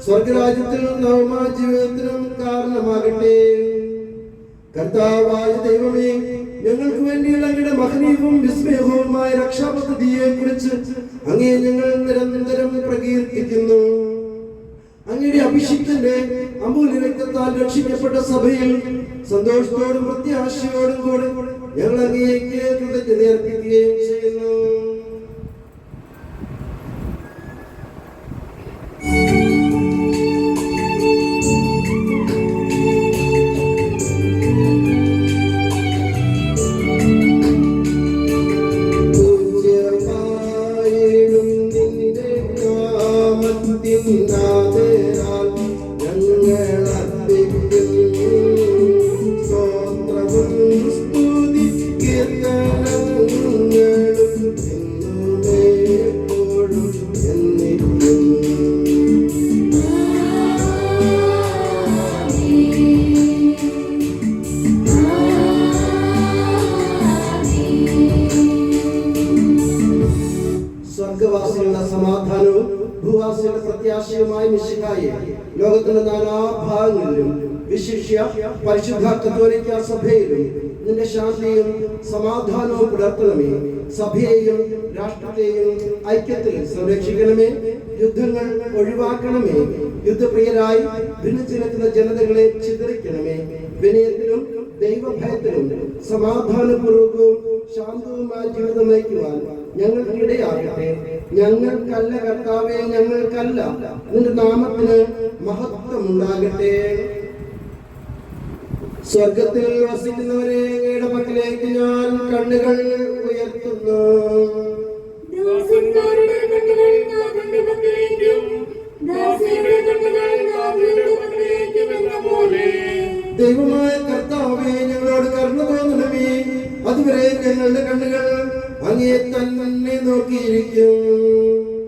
S1: സ്വർഗരാജ്യത്തിൽ നവമായ ജീവിതത്തിനും കാരണമാകട്ടെ. കർത്താവായ ദൈവമേ, ഞങ്ങൾക്ക് വേണ്ടിയുള്ള അങ്ങയുടെ മഹനീയവും വിസ്മയവുമായ രക്ഷാപദ്ധതിയെ കുറിച്ച് അങ്ങേ ഞങ്ങൾ നിരന്തരം പ്രകീർത്തിക്കുന്നു. അങ്ങയുടെ അഭിഷിക്തന്റെ അമൂല്യ രക്തത്താൽ രക്ഷിക്കപ്പെട്ട സഭയിൽ സന്തോഷത്തോടും പ്രത്യാശയോടും കൂടെ ഞങ്ങൾ അങ്ങേക്ക് കൃതജ്ഞത അർപ്പിക്കുകയും ചെയ്യുന്നു. സ്വർഗവാസികളുടെ സമാധാനവും ഭൂവാസികളുടെ പ്രത്യാശയുമായ മിശിഹായെ ലോകത്തിന്റെ നാനാഭാഗങ്ങളിലും വിശിഷ്യ പരിശുദ്ധ കത്തോലിക്ക സഭയിലും നിന്റെ ശാന്തിയും സമാധാനവും പുലർത്തണമേ. സഭയെയും രാഷ്ട്രത്തെയും ഐക്യത്തിൽ സംരക്ഷിക്കണമേ. യുദ്ധങ്ങൾ ഒഴിവാക്കണമേ. യുദ്ധപ്രിയരായി ഭിന്നിച്ചു നിൽക്കുന്ന ജനതകളെ ചിതറിക്കണമേ. വിനയത്തിലും ദൈവഭയത്തിലും സമാധാനപൂർവകവും ശാന്തവുമായ ജീവിതം നയിക്കുവാൻ ഞങ്ങൾക്കിടയാകട്ടെ. ഞങ്ങൾക്കല്ല കർത്താവേ, ഞങ്ങൾക്കല്ല, നിന്റെ നാമത്തിന് മഹത്വമുണ്ടാകട്ടെ. സ്വർഗത്തിൽ വസിക്കുന്നവരെ അങ്ങയുടെ പക്കലേക്ക് ഞാൻ കണ്ണുകൾ ഉയർത്തുന്നു.
S2: ദാസന്മാരുടെ കണ്ണുകൾ നാഥന്റെ പക്കലേക്കും ദാസിയുടെ കണ്ണുകൾ നാഥന്റെ പക്കലേക്കും എന്ന പോലെ
S1: ദൈവമായ കർത്താവേ, ഞങ്ങളോട് കരുണ തോന്നണമേ. അതുവരെ ഞങ്ങളുടെ കണ്ണുകൾ അങ്ങേ തന്നെ നോക്കിയിരിക്കും.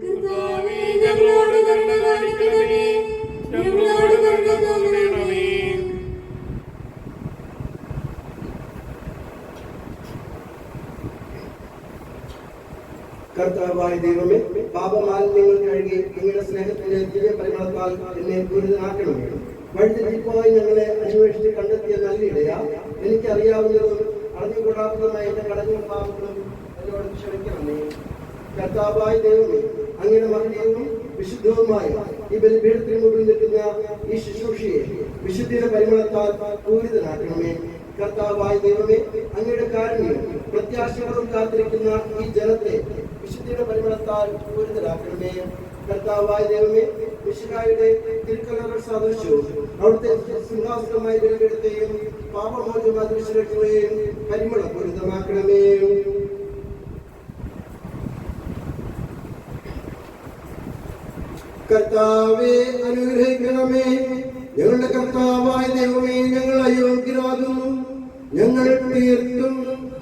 S2: കർത്താവേ, ഞങ്ങളോട് കരുണ കാണിക്കണമേ. ഞങ്ങളോട് കരുണ തോന്നണമേ.
S1: കർത്താവായ ദൈവമേ, പാപമാലിന്യങ്ങൾ കഴുകി അങ്ങയുടെ സ്നേഹത്തിന്റെ ദിവ്യ പരിമളത്താൽ എന്നെ പൂരിതനാക്കണമേ. വഴിതെറ്റിപ്പോയി ഞങ്ങളെ അന്വേഷിച്ച് കണ്ടെത്തിയ നല്ലിടയാ, എനിക്കറിയാവുന്നതും അറിഞ്ഞുകൂടാത്തതുമായ എന്റെ കടങ്ങളും പാപങ്ങളും എന്നോട് ക്ഷമിക്കണമേ. കർത്താവായ ദൈവമേ, അങ്ങയുടെ മഹനീയവും വിശുദ്ധവുമായ ഈ ബലിപീഠത്തിന് മുമ്പിൽ നിൽക്കുന്ന ഈ ശുശ്രൂഷയെ വിശുദ്ധിയുടെ പരിമളത്താൽ പൂരിതനാക്കണമേ. കർത്താവായ ദൈവമേ, അങ്ങയുടെ കാരുണ്യം പ്രത്യാശകളും കാത്തിരിക്കുന്ന ഈ ജനത്തെ വിശുദ്ധിയുടെ പരിമളത്താൽ പൂരിതനാക്കണമേ. കർത്താവായ ദൈവമേ, മിശിഹായുടെ തിരുക്കലകൾ സാദൃശ്യവും അവിടുത്തെ സിംഹാസനമായ ബലിപീഠത്തെയും പാപമോചനമായ ദൃശ്യരക്ഷകളെയും പരിമളപൂരിതമാക്കണമേ. കർത്താവെ അനുഗ്രഹിക്കണമേ. ഞങ്ങളുടെ കർത്താവായ ദൈവമേ, ഞങ്ങൾ അയോഗ്യരാകുന്നു, ഞങ്ങൾ തീർത്തും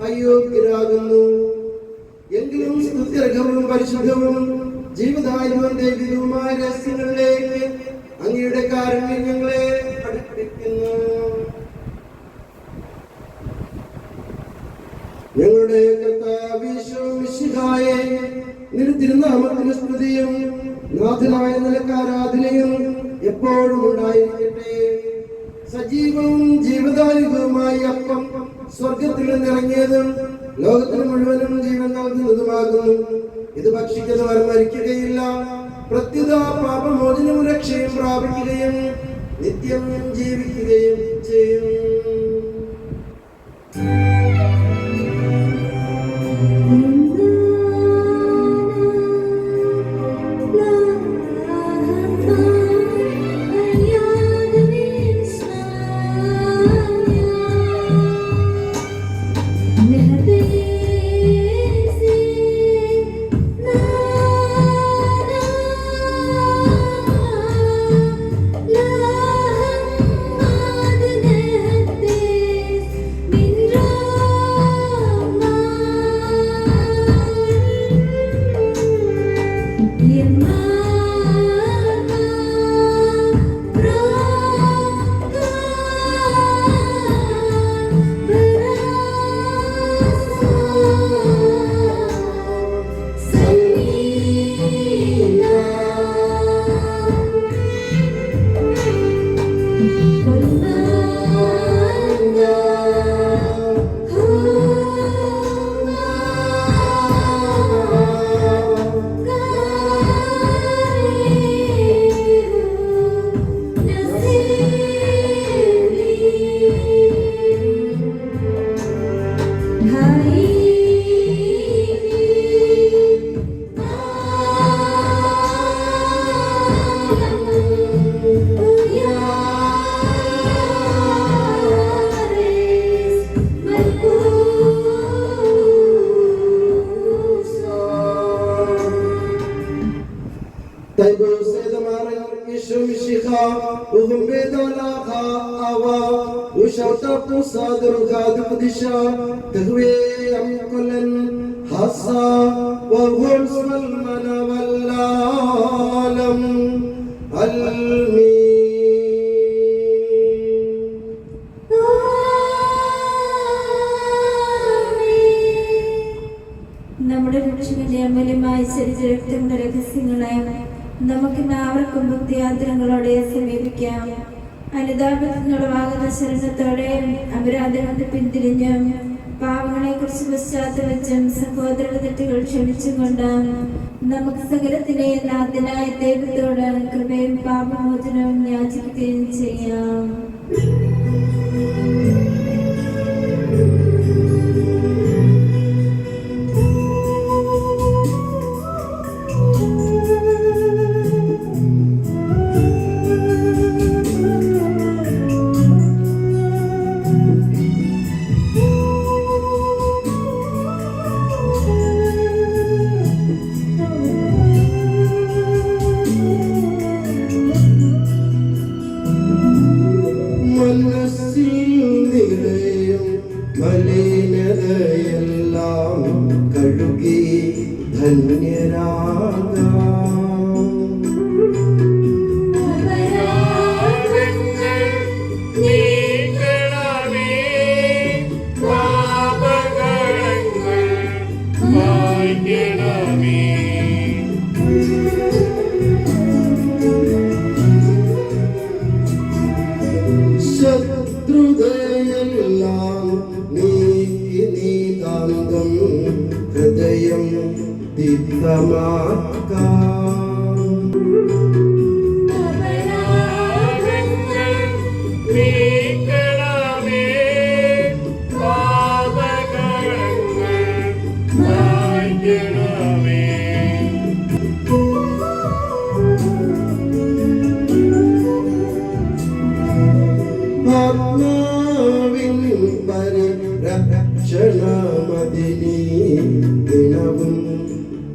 S1: അയോഗ്യരാകുന്നു. എങ്കിലും സ്തുത്യർഹവും പരിശുദ്ധവും ജീവിതായുധവും ദൈവികവുമായ രഹസ്യങ്ങളിലേക്ക് അങ്ങയുടെ കാരുണ്യം ഞങ്ങളെ അടുപ്പിക്കുന്നു. ഞങ്ങളുടെ കർത്താവിശ്വമിശിഹായെ നിന്റെ തിരുനാമത്തിന് സ്തുതിയും നാഥനായ നിനക്ക് ആരാധനയും എപ്പോഴും ഉണ്ടായിരിക്കട്ടെ. സജീവവും ജീവദായകവുമായ അപ്പം സ്വർഗത്തിൽ നിന്നിറങ്ങിയതും ലോകത്തിന് മുഴുവനും ജീവൻ നൽകുന്നതുമാകുന്നു. ഇത് ഭക്ഷിക്കുന്നവർ മരിക്കുകയില്ല, പ്രത്യുത പാപമോചനവും രക്ഷയും പ്രാപിക്കുകയും നിത്യം ജീവിക്കുകയും ചെയ്യും.
S2: നമ്മുടെ രക്ഷകന്റെ അമൂല്യമായ ശരീരത്തിന്റെ രഹസ്യങ്ങളെ നമുക്ക് നാവർക്കും ഭക്തിയാത്രങ്ങളോടെ സമീപിക്കാം. അനുതാപത്തിനുള്ളവാകുന്ന ശരണത്തോടെ അപരാധങ്ങളുടെ പിന്തിരിഞ്ഞും പാവങ്ങളെ കുറിച്ച് പശ്ചാത്തലച്ചും സഹോദരന്റെ തെറ്റുകൾ ക്ഷമിച്ചുകൊണ്ട് നമുക്ക് സകലത്തിലെ നാഥനായ ദൈവത്തോട് കൃപയും പാപമോചനവും യാചിക്കുകയും ചെയ്യാം.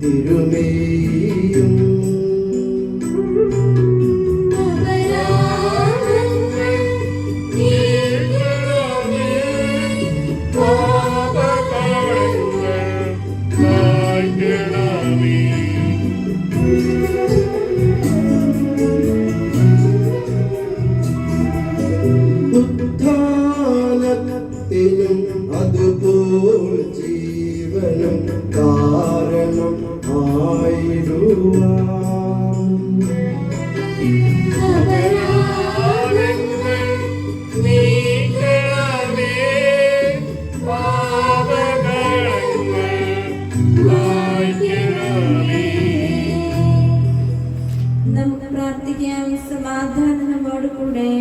S1: തിരുമേയും
S4: അപരാധങ്ങൾ നീക്കണമേ, പാപകടങ്ങൾ മായ്ക്കണമേ.
S2: നമുക്ക് പ്രാർത്ഥിക്കാം. സമാധാനം നമ്മോടുകൂടെ.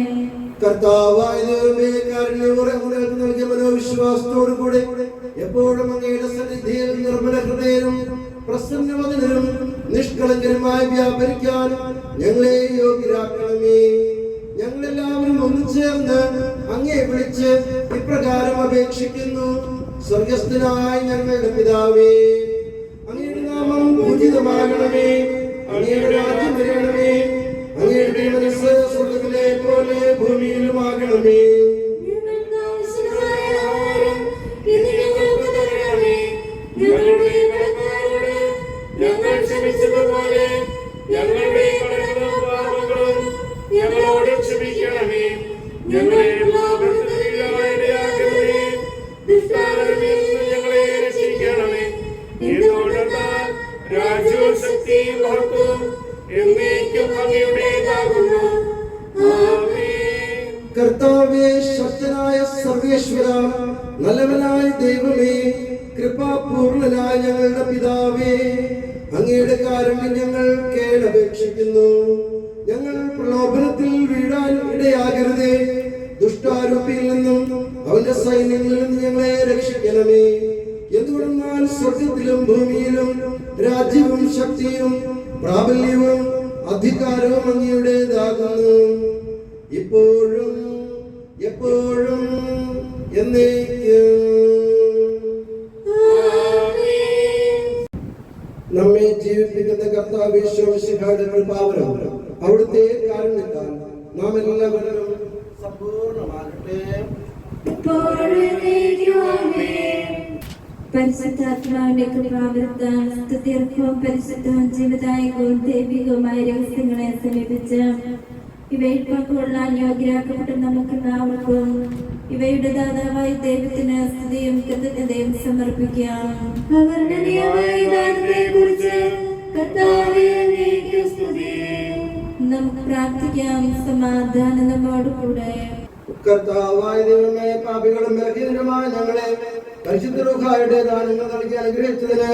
S1: കർത്താവായ ദൈവമേ, കാരുണ്യപൂർവ്വം ഞങ്ങൾക്ക് നൽകിയ മനോവിശ്വാസത്തോടു കൂടെ എപ്പോഴും അങ്ങയുടെ സന്നിധിയിൽ നിർമ്മല ഹൃദയനും പ്രസന്നവദനരും നിഷ്കളങ്കരുമായി വ്യാപരിക്കാൻ ഞങ്ങളെ യോഗ്യരാക്കണമേ. ഞങ്ങളെല്ലാവരും ഒന്നുചേർന്ന് അങ്ങയെ വിളിച്ച് ഇപ്രകാരം അപേക്ഷിക്കുന്നു. സ്വർഗസ്ഥനായ ഞങ്ങളുടെ പിതാവേ, അങ്ങയുടെ നാമം പൂജിതമാകണമേ, അങ്ങയുടെ രാജ്യം വരണമേ, അങ്ങയുടെ മനസ്സ് സ്വർഗ്ഗത്തിലെ പോലെ ഭൂമിയിലുമാകണമേ.
S2: ഞങ്ങൾക്ക് ആവശ്യമായ ആഹാരം ഇന്ന് ഞങ്ങൾക്ക് തരണമേ. ഞങ്ങളുടെ കടക്കാരോട്
S4: ഞങ്ങൾ ക്ഷമിച്ചതുപോലെ ഞങ്ങളുടെ കടങ്ങളും പാപങ്ങളും ഞങ്ങളോട് ക്ഷമിക്കണമേ. ഞങ്ങളെ ഇടയാക്കരുതേ, ദുഷ്ടാരൂപിയിൽ നിന്ന് ഞങ്ങളെ രക്ഷിക്കണമേ. എന്തുകൊണ്ടെന്നാൽ രാജ്യവും ശക്തിയും മഹത്വവും എന്നേക്കും അങ്ങയുടേതാകുന്നു. ആമേൻ.
S1: കർത്താവേ, ശക്തനായ സർവേശ്വര, നല്ലവനായ ദൈവമേ, കൃപാപൂർണനായ ഞങ്ങളുടെ പിതാവേ, അങ്ങയുടെ കാരുണ്യം ഞങ്ങൾ കേളപേക്ഷിക്കുന്നു. ഞങ്ങൾ പ്രലോഭനത്തിൽ വീഴാൻ ഇടയാകരുതേ, ദുഷ്ടാരൂപിയിൽ നിന്നും അവന്റെ സൈന്യങ്ങളിൽ നിന്ന് ഞങ്ങളെ രക്ഷിക്കണമേ. എന്തുകൊണ്ടെന്നാൽ സ്വർഗത്തിലും ഭൂമിയിലും രാജ്യവും ശക്തിയും പ്രാബല്യവും അധികാരവും അങ്ങയുടേതാകുന്നു, ഇപ്പോഴും എപ്പോഴും എന്നേക്കും. നമ്മെ ജീവിപ്പിക്കുന്ന കർത്താവേ, യേശുമിശിഹായുടെ കൃപാവരം അവിടുത്തെ കാരുണ്യത്താൽ നാം എല്ലാവരും സമ്പൂർണ്ണമാകട്ടെ.
S2: പരിശുദ്ധാത്മാവിന്റെ കൃപാവരത്താൽ സ്തുത്യർഹവും പരിശുദ്ധവും ജീവദായകവും ദൈവികവുമായ രഹസ്യങ്ങളെ സമീപിച്ച് ഇവയിൽ പങ്കുകൊള്ളാൻ യോഗ്യരാക്കപ്പെട്ട നമുക്കെല്ലാവർക്കും ഇവയുടെ ദാതാവായ ദൈവത്തിന് സ്തുതിയും കൃതജ്ഞതയും സമർപ്പിക്കാം. നമുക്ക് പ്രാർത്ഥിക്കാം. സമാധാനം നമ്മോടുകൂടെ.
S1: കർത്താവായ ദൈവമേ, പാപികളും ബലഹീനരുമായ ഞങ്ങളെ പരിശുദ്ധ റൂഹായുടെ ദാനങ്ങൾ നൽകി അനുഗ്രഹിച്ചതിന്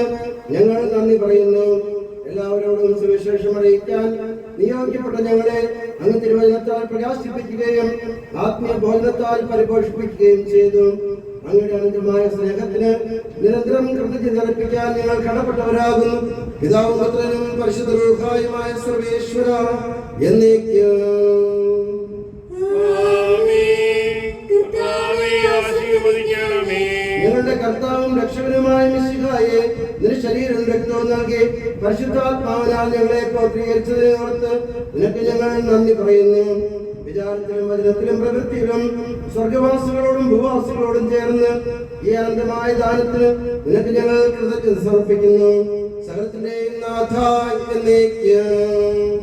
S1: ഞങ്ങൾ നന്ദി പറയുന്നു. എല്ലാവരോടും സുവിശേഷം അറിയിക്കാൻ നിയോഗിക്കപ്പെട്ട ഞങ്ങളെ അങ്ങ് തിരുവചനത്താൽ പ്രകാശിപ്പിക്കുകയും ആത്മീയ ബോധനത്താൽ പരിപോഷിപ്പിക്കുകയും ചെയ്തു. അങ്ങയുടെ അനന്തമായ സ്നേഹത്തിന് നിരന്തരം കൃതജ്ഞത അർപ്പിക്കാൻ ഞങ്ങൾ കടപ്പെട്ടവരാകുന്നു. പിതാവും പുത്രനും പരിശുദ്ധ റൂഹായുമായ സർവേശ്വര എന്നേക്കും. ഞങ്ങളുടെ കർത്താവും രക്ഷകനുമായ മിശിഹായെ നിന്റെ ശരീരം രക്തവും നൽകി പരിശുദ്ധാത്മാവിനാൽ ഞങ്ങളെ പൗത്രീകരിച്ചതിനെ ഓർത്ത് നിനക്ക് ഞങ്ങൾ നന്ദി പറയുന്നു. വിചാരത്തിലും വചനത്തിലും പ്രവൃത്തിയിലും സ്വർഗവാസികളോടും ഭൂവാസികളോടും ചേർന്ന് ഈ അനന്തമായ ദാനത്തിന് നിനക്ക് ഞങ്ങൾ കൃതജ്ഞത സമർപ്പിക്കുന്നു. സകലത്തിന്റെയും നാഥ എന്നേക്കും.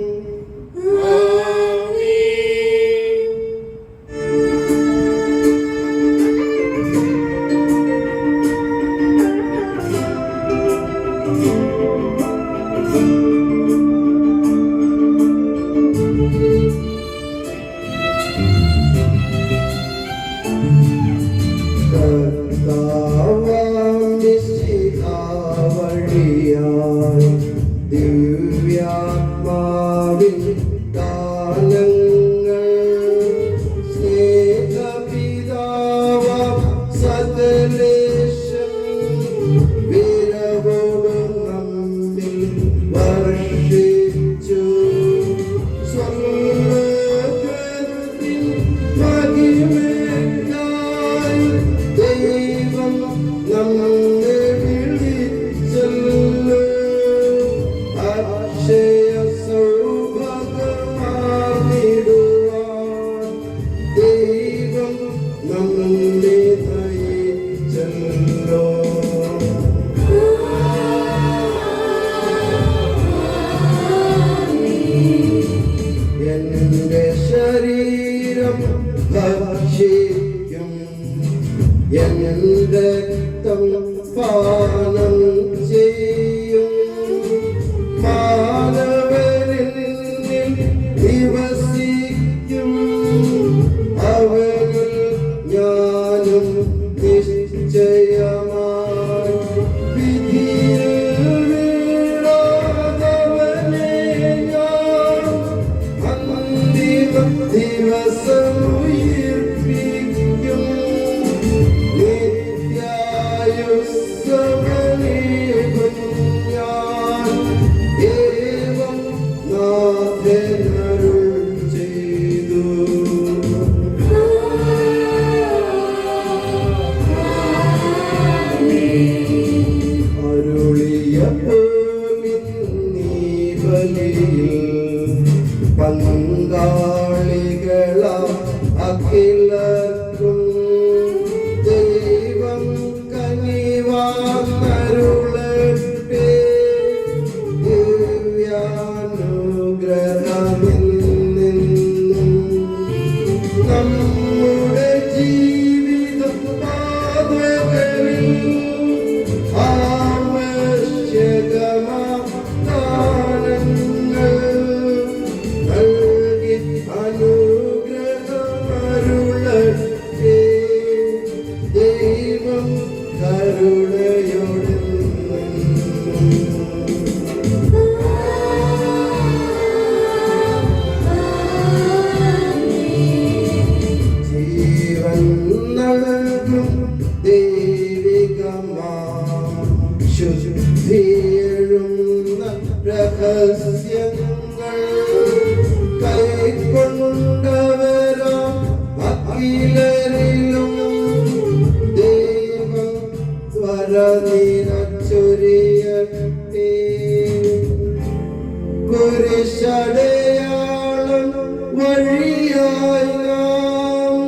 S1: ദിവ്യാത്മാവിൻ ദാനങ്ങൾ സ്നേഹപിതാവ സകലേശം വിരവോടും നമ്മിൽ വർഷിച്ചു. സ്വർഗ്ഗത്തിൽ മഹിമയായി ദൈവം നമ്മെ വിളിച്ചല്ലോ. അക്ഷയ സൗഭാഗ്യമാർന്നിടുവാൻ ദൈവം നമ്മെ നയിച്ചല്ലോ. എന്റെ ശരീരം ഭക്ഷിക്കും, എന്റെ രക്തം പാനം ചെയ്യും. ബലിയിൽ പങ്കാളികളാം അഖിലർക്കും ദൈവം കനിവാർന്നരുളട്ടെ. ദിവ്യാനുഗ്രഹമെന്നെന്നും നമ്മുടെ ജീവിത പാതകളിൽ ആവശ്യകമാം ദാനങ്ങൾ നൽകി അനുഗ്രഹമരുളട്ടെ. ദൈവം കരുണയോടെ ജീവൻ നൽകും ദൈവികമാം ശുദ്ധിയെഴുന്ന രഹസ്യങ്ങൾ കൈക്കൊണ്ടവരാം അഖിലരിലും ദൈവം വരനിരച്ചൊരിയട്ടെ. കുരിശടയാളം വഴിയായി നാം